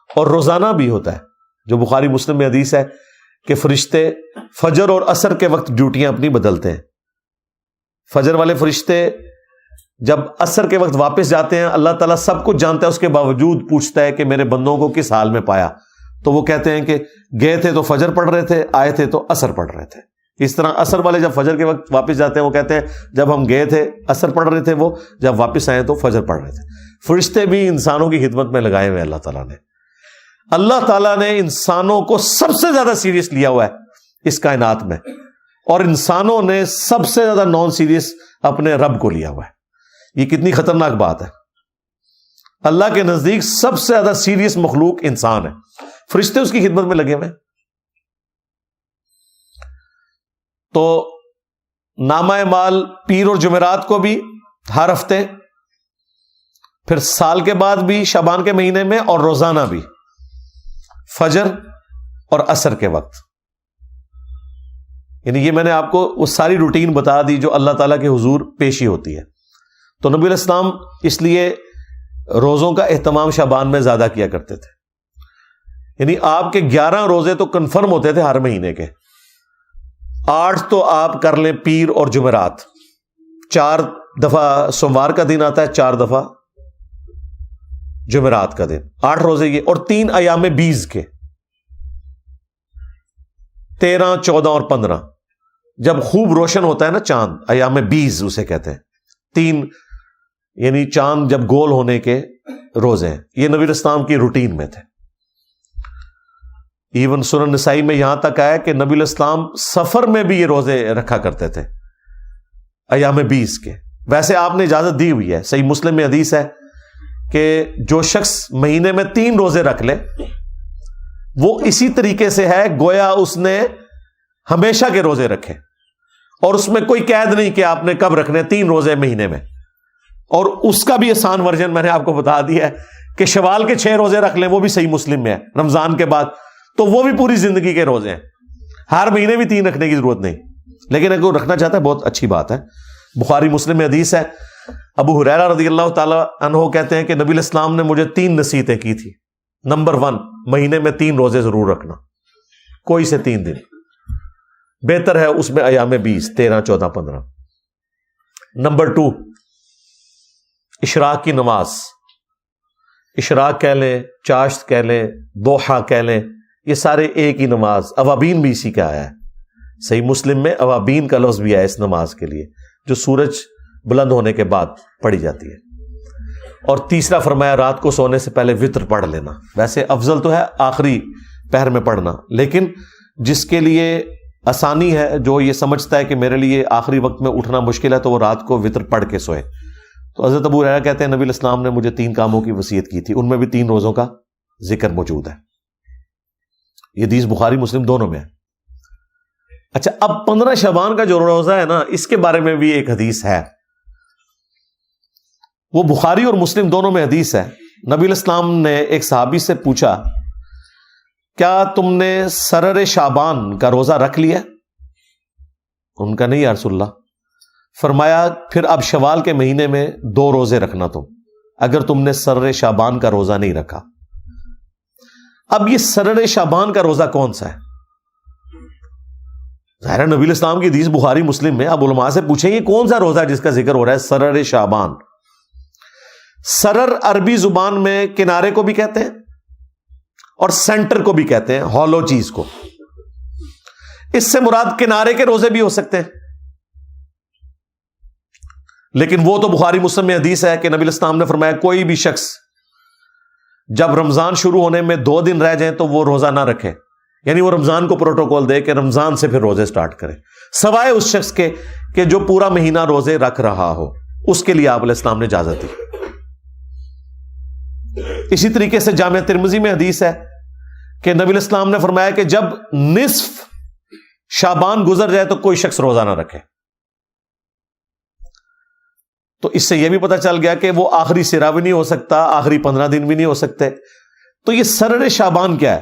اور روزانہ بھی ہوتا ہے. جو بخاری مسلم میں حدیث ہے کہ فرشتے فجر اور عصر کے وقت ڈیوٹیاں اپنی بدلتے ہیں. فجر والے فرشتے جب عصر کے وقت واپس جاتے ہیں، اللہ تعالیٰ سب کچھ جانتا ہے، اس کے باوجود پوچھتا ہے کہ میرے بندوں کو کس حال میں پایا. تو وہ کہتے ہیں کہ گئے تھے تو فجر پڑھ رہے تھے، آئے تھے تو عصر پڑھ رہے تھے. اس طرح عصر والے جب فجر کے وقت واپس جاتے ہیں وہ کہتے ہیں جب ہم گئے تھے عصر پڑھ رہے تھے، وہ جب واپس آئے تو فجر پڑھ رہے تھے. فرشتے بھی انسانوں کی خدمت میں لگائے ہوئے اللہ تعالیٰ نے انسانوں کو سب سے زیادہ سیریس لیا ہوا ہے اس کائنات میں، اور انسانوں نے سب سے زیادہ نان سیریس اپنے رب کو لیا ہوا ہے. یہ کتنی خطرناک بات ہے. اللہ کے نزدیک سب سے زیادہ سیریس مخلوق انسان ہے، فرشتے اس کی خدمت میں لگے ہوئے ہیں. تو نامہ اعمال پیر اور جمعرات کو بھی ہر ہفتے، پھر سال کے بعد بھی شعبان کے مہینے میں، اور روزانہ بھی فجر اور عصر کے وقت. یعنی یہ میں نے آپ کو وہ ساری روٹین بتا دی جو اللہ تعالیٰ کے حضور پیشی ہوتی ہے. تو نبی علیہ السلام اس لیے روزوں کا اہتمام شعبان میں زیادہ کیا کرتے تھے. یعنی آپ کے 11 روزے تو کنفرم ہوتے تھے ہر مہینے کے، 8 تو آپ کر لیں پیر اور جمعرات، 4 دفعہ سوموار کا دن آتا ہے، 4 دفعہ جمعرات کا دن، 8 روزے یہ، اور 3 ایام 20 کے، 13 14 اور 15. جب خوب روشن ہوتا ہے نا چاند، ایام 20 اسے کہتے ہیں. 3 یعنی چاند جب گول ہونے کے روزے ہیں. یہ نبی علیہ السلام کی روٹین میں تھے. ایون سنن نسائی میں یہاں تک آیا کہ نبی علیہ السلام سفر میں بھی یہ روزے رکھا کرتے تھے ایام 20 کے. ویسے آپ نے اجازت دی ہوئی ہے، صحیح مسلم میں حدیث ہے کہ جو شخص مہینے میں 3 روزے رکھ لے وہ اسی طریقے سے ہے گویا اس نے ہمیشہ کے روزے رکھے، اور اس میں کوئی قید نہیں کہ آپ نے کب رکھنے، 3 روزے مہینے میں. اور اس کا بھی آسان ورژن میں نے آپ کو بتا دیا ہے کہ شوال کے 6 روزے رکھ لیں، وہ بھی صحیح مسلم میں ہے رمضان کے بعد، تو وہ بھی پوری زندگی کے روزے ہیں، ہر مہینے بھی 3 رکھنے کی ضرورت نہیں، لیکن اگر وہ رکھنا چاہتا ہے بہت اچھی بات ہے۔ بخاری مسلم میں حدیث ہے، ابو ہریرہ رضی اللہ تعالی عنہ کہتے ہیں کہ نبی علیہ السلام نے مجھے 3 نصیحتیں کی تھی۔ نمبر 1، مہینے میں 3 روزے ضرور رکھنا، کوئی سے 3 دن، بہتر ہے اس میں ایام 20، 13، 14، 15۔ نمبر 2، اشراق کی نماز، اشراق کہہ لیں، چاشت کہہ لیں، دوحہ کہہ لیں، یہ سارے ایک ہی نماز، اوابین بھی اسی کا آیا ہے، صحیح مسلم میں اوابین کا لفظ بھی ہے اس نماز کے لیے، جو سورج بلند ہونے کے بعد پڑھی جاتی ہے۔ اور تیسرا فرمایا رات کو سونے سے پہلے وتر پڑھ لینا، ویسے افضل تو ہے آخری پہر میں پڑھنا، لیکن جس کے لیے آسانی ہے، جو یہ سمجھتا ہے کہ میرے لیے آخری وقت میں اٹھنا مشکل ہے، تو وہ رات کو وتر پڑھ کے سوئے۔ تو حضرت ابو ہریرہ کہتے ہیں نبی علیہ السلام نے مجھے 3 کاموں کی وصیت کی تھی، ان میں بھی 3 روزوں کا ذکر موجود ہے۔ یہ حدیث بخاری مسلم دونوں میں ہے۔ اچھا، اب 15 شعبان کا جو روزہ ہے نا، اس کے بارے میں بھی ایک حدیث ہے، وہ بخاری اور مسلم دونوں میں حدیث ہے۔ نبی علیہ السلام نے ایک صحابی سے پوچھا، کیا تم نے سرر شعبان کا روزہ رکھ لیا؟ ان کا نہیں یا رسول اللہ۔ فرمایا پھر اب شوال کے مہینے میں 2 روزے رکھنا تم، اگر تم نے سرر شعبان کا روزہ نہیں رکھا۔ اب یہ سرر شعبان کا روزہ کون سا ہے؟ ظاہر نبی علیہ السلام کی حدیث بخاری مسلم میں، اب علماء سے پوچھیں یہ کون سا روزہ ہے جس کا ذکر ہو رہا ہے سرر شعبان؟ سرر عربی زبان میں کنارے کو بھی کہتے ہیں اور سینٹر کو بھی کہتے ہیں، ہالو چیز کو۔ اس سے مراد کنارے کے روزے بھی ہو سکتے ہیں، لیکن وہ تو بخاری مسلم میں حدیث ہے کہ نبی علیہ السلام نے فرمایا کوئی بھی شخص جب رمضان شروع ہونے میں 2 دن رہ جائیں تو وہ روزہ نہ رکھے، یعنی وہ رمضان کو پروٹوکول دے کہ رمضان سے پھر روزے سٹارٹ کرے، سوائے اس شخص کے کہ جو پورا مہینہ روزے رکھ رہا ہو، اس کے لیے آپ علیہ السلام نے اجازت دی۔ اسی طریقے سے جامع ترمذی میں حدیث ہے کہ نبی علیہ السلام نے فرمایا کہ جب نصف شعبان گزر جائے تو کوئی شخص روزہ نہ رکھے۔ تو اس سے یہ بھی پتہ چل گیا کہ وہ آخری سرا بھی نہیں ہو سکتا، آخری 15 دن بھی نہیں ہو سکتے۔ تو یہ سرر شعبان کیا ہے؟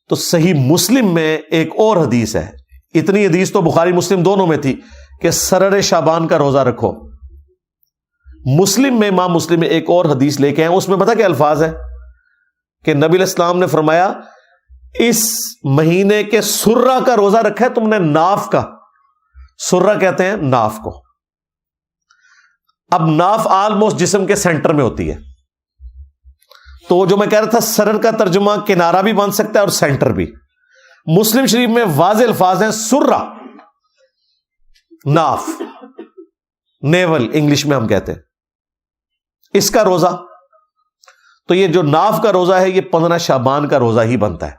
تو صحیح مسلم میں ایک اور حدیث ہے، اتنی حدیث تو بخاری مسلم دونوں میں تھی کہ سرر شعبان کا روزہ رکھو۔ مسلم میں امام مسلم میں ایک اور حدیث لے کے آئے، اس میں پتہ کیا الفاظ ہے کہ نبی علیہ السلام نے فرمایا اس مہینے کے سرہ کا روزہ رکھا ہے تم نے، ناف کا، سرہ کہتے ہیں ناف کو۔ اب ناف آلموسٹ جسم کے سینٹر میں ہوتی ہے، تو جو میں کہہ رہا تھا سرر کا ترجمہ کنارہ بھی بن سکتا ہے اور سینٹر بھی۔ مسلم شریف میں واضح الفاظ ہیں سرہ، ناف، نیول انگلش میں ہم کہتے ہیں، اس کا روزہ۔ تو یہ جو ناف کا روزہ ہے یہ 15 شعبان کا روزہ ہی بنتا ہے۔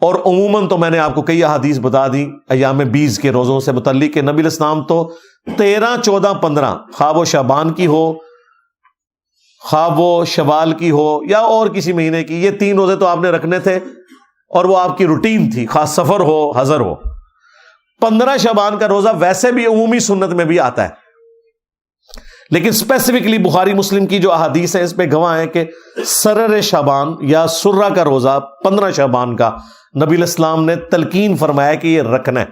اور عموماً تو میں نے آپ کو کئی احادیث بتا دی ایام 20 کے روزوں سے متعلق کہ نبی علیہ السلام تو 13، 14، 15 خواہ وہ شعبان کی ہو، خواہ وہ شوال کی ہو یا اور کسی مہینے کی، یہ 3 روزے تو آپ نے رکھنے تھے اور وہ آپ کی روٹین تھی، خاص سفر ہو حضر ہو۔ 15 شعبان کا روزہ ویسے بھی عمومی سنت میں بھی آتا ہے، لیکن اسپیسیفکلی بخاری مسلم کی جو احادیث ہیں اس پہ گواہ ہیں کہ سرر شعبان یا سرہ کا روزہ 15 شعبان کا نبی علیہ السلام نے تلقین فرمایا کہ یہ رکھنا ہے،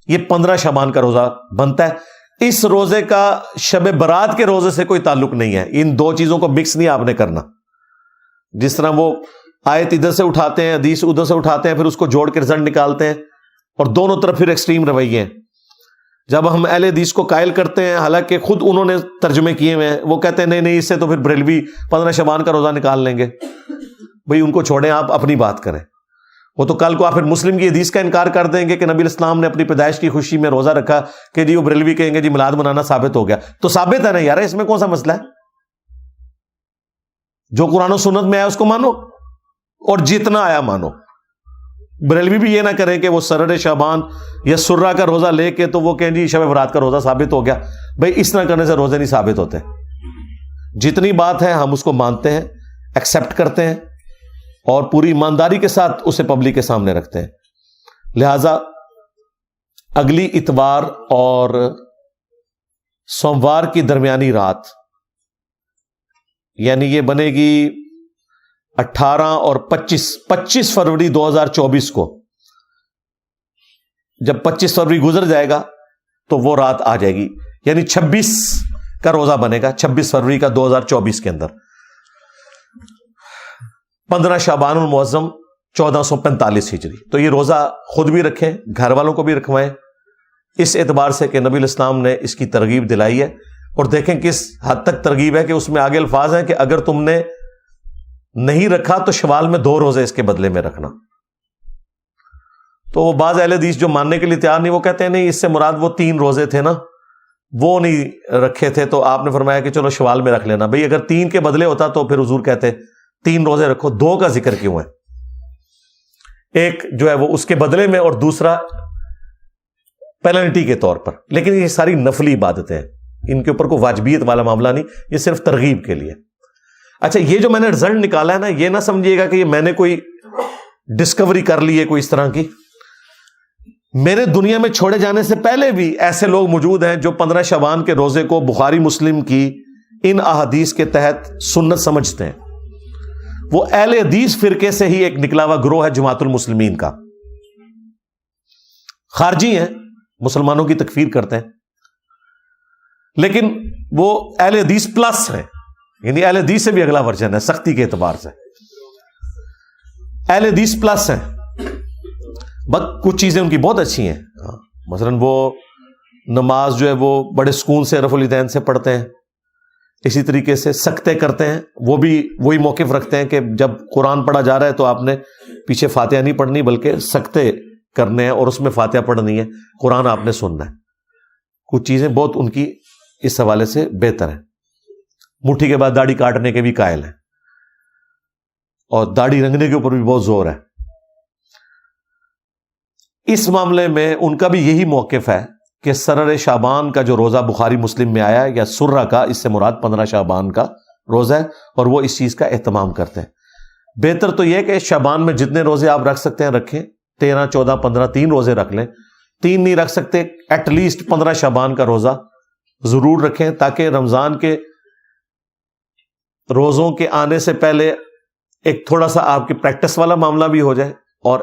یہ 15 شعبان کا روزہ بنتا ہے۔ اس روزے کا شب برات کے روزے سے کوئی تعلق نہیں ہے، ان 2 چیزوں کو مکس نہیں آپ نے کرنا۔ جس طرح وہ آیت ادھر سے اٹھاتے ہیں، حدیث ادھر سے اٹھاتے ہیں، پھر اس کو جوڑ کے رزلٹ نکالتے ہیں، اور دونوں طرف پھر ایکسٹریم رویے ہیں۔ جب ہم اہل حدیث کو قائل کرتے ہیں، حالانکہ خود انہوں نے ترجمے کیے ہوئے ہیں، وہ کہتے ہیں نہیں نہیں اس سے تو پھر بریلوی 15 شعبان کا روزہ نکال لیں گے۔ بھئی ان کو چھوڑیں، آپ اپنی بات کریں۔ وہ تو کل کو آپ پھر مسلم کی حدیث کا انکار کر دیں گے کہ نبی علیہ السلام نے اپنی پیدائش کی خوشی میں روزہ رکھا کہ جی وہ بریلوی کہیں گے جی میلاد منانا ثابت ہو گیا۔ تو ثابت ہے نا یار، اس میں کون سا مسئلہ ہے؟ جو قرآن و سنت میں آیا اس کو مانو اور جتنا آیا مانو۔ بریلوی بھی یہ نہ کریں کہ وہ سرر شعبان یا سرہ کا روزہ لے کے تو وہ کہیں جی شب برات کا روزہ ثابت ہو گیا۔ بھائی اس طرح کرنے سے روزے نہیں ثابت ہوتے۔ جتنی بات ہے ہم اس کو مانتے ہیں، ایکسپٹ کرتے ہیں اور پوری ایمانداری کے ساتھ اسے پبلک کے سامنے رکھتے ہیں۔ لہذا اگلی اتوار اور سوموار کی درمیانی رات، یعنی یہ بنے گی 18 اور 25 فروری 2024 کو. جب 25 فروری گزر جائے گا تو وہ رات آ جائے گی، یعنی 26 کا روزہ بنے گا 26 فروری کا 2024 کے اندر. 15 شعبان المعظم 1445 ہجری. تو یہ روزہ خود بھی رکھیں، گھر والوں کو بھی رکھوائیں، اس اعتبار سے کہ نبی الاسلام نے اس کی ترغیب دلائی ہے. اور دیکھیں کس حد تک ترغیب ہے کہ اس میں آگے الفاظ ہیں کہ اگر تم نے نہیں رکھا تو شوال میں 2 روزے اس کے بدلے میں رکھنا. تو بعض اہل حدیث جو ماننے کے لیے تیار نہیں، وہ کہتے ہیں نہیں، اس سے مراد وہ 3 روزے تھے نا، وہ نہیں رکھے تھے، تو آپ نے فرمایا کہ چلو شوال میں رکھ لینا. بھئی اگر 3 کے بدلے ہوتا تو پھر حضور کہتے 3 روزے رکھو، 2 کا ذکر کیوں ہے؟ ایک جو ہے وہ اس کے بدلے میں اور دوسرا پینلٹی کے طور پر. لیکن یہ ساری نفلی عبادتیں ہیں، ان کے اوپر کوئی واجبیت والا معاملہ نہیں، یہ صرف ترغیب کے لیے. اچھا، یہ جو میں نے رزلٹ نکالا ہے نا، یہ نہ سمجھیے گا کہ یہ میں نے کوئی ڈسکوری کر لی ہے کوئی اس طرح کی. میرے دنیا میں چھوڑے جانے سے پہلے بھی ایسے لوگ موجود ہیں جو 15 شعبان کے روزے کو بخاری مسلم کی ان احادیث کے تحت سنت سمجھتے ہیں. وہ اہل حدیث فرقے سے ہی ایک نکلا ہوا گروہ ہے جماعت المسلمین کا. خارجی ہیں، مسلمانوں کی تکفیر کرتے ہیں، لیکن وہ اہل حدیث پلس ہیں، یعنی اہل حدیث سے بھی اگلا ورژن ہے سختی کے اعتبار سے. اہل حدیث پلس ہیں، بس کچھ چیزیں ان کی بہت اچھی ہیں. مثلا وہ نماز جو ہے وہ بڑے سکون سے رفع الیدین سے پڑھتے ہیں، اسی طریقے سے سکتے کرتے ہیں، وہ بھی وہی موقف رکھتے ہیں کہ جب قرآن پڑھا جا رہا ہے تو آپ نے پیچھے فاتحہ نہیں پڑھنی بلکہ سکتے کرنے ہیں اور اس میں فاتحہ پڑھنی ہے، قرآن آپ نے سننا ہے. کچھ چیزیں بہت ان کی اس حوالے سے بہتر ہیں. مٹھی کے بعد داڑھی کاٹنے کے بھی قائل ہیں اور داڑھی رنگنے کے اوپر بھی بہت زور ہے. اس معاملے میں ان کا بھی یہی موقف ہے کہ سرر شعبان کا جو روزہ بخاری مسلم میں آیا یا سرہ کا، اس سے مراد 15 شعبان کا روزہ ہے، اور وہ اس چیز کا اہتمام کرتے ہیں. بہتر تو یہ کہ شعبان میں جتنے روزے آپ رکھ سکتے ہیں رکھیں، 13 14 15 3 روزے رکھ لیں. 3 نہیں رکھ سکتے ایٹ لیسٹ 15 شعبان کا روزہ ضرور رکھیں، تاکہ رمضان کے روزوں کے آنے سے پہلے ایک تھوڑا سا آپ کی پریکٹس والا معاملہ بھی ہو جائے، اور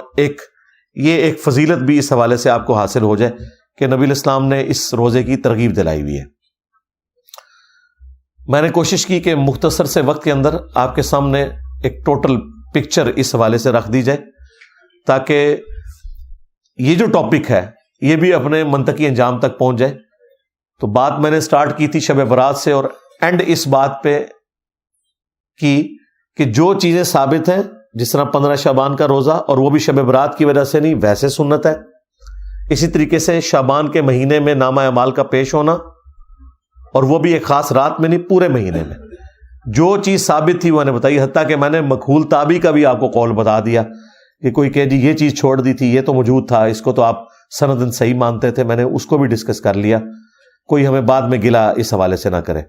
یہ ایک فضیلت بھی اس حوالے سے آپ کو حاصل ہو جائے کہ نبی الاسلام نے اس روزے کی ترغیب دلائی ہوئی ہے. میں نے کوشش کی کہ مختصر سے وقت کے اندر آپ کے سامنے ایک ٹوٹل پکچر اس حوالے سے رکھ دی جائے، تاکہ یہ جو ٹاپک ہے یہ بھی اپنے منطقی انجام تک پہنچ جائے. تو بات میں نے سٹارٹ کی تھی شب برات سے، اور اینڈ اس بات پہ کی کہ جو چیزیں ثابت ہیں، جس طرح 15 شعبان کا روزہ، اور وہ بھی شب برات کی وجہ سے نہیں، ویسے سنت ہے. اسی طریقے سے شعبان کے مہینے میں نامہ اعمال کا پیش ہونا، اور وہ بھی ایک خاص رات میں نہیں، پورے مہینے میں جو چیز ثابت تھی وہ نے بتائی. حتیٰ کہ میں نے مکحول تابی کا بھی آپ کو قول بتا دیا کہ کوئی کہ جی یہ چیز چھوڑ دی تھی، یہ تو موجود تھا، اس کو تو آپ سندن صحیح مانتے تھے، میں نے اس کو بھی ڈسکس کر لیا. کوئی ہمیں بعد میں گلا اس حوالے سے نہ کرے.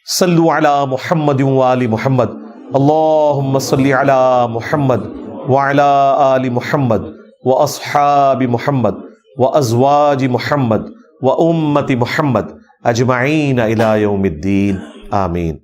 صلو علی محمد وآل محمد، اللہم صلی علی محمد وعلی آل محمد واصحاب محمد وازواج محمد وامت محمد اجمعین الی یوم الدین، آمین.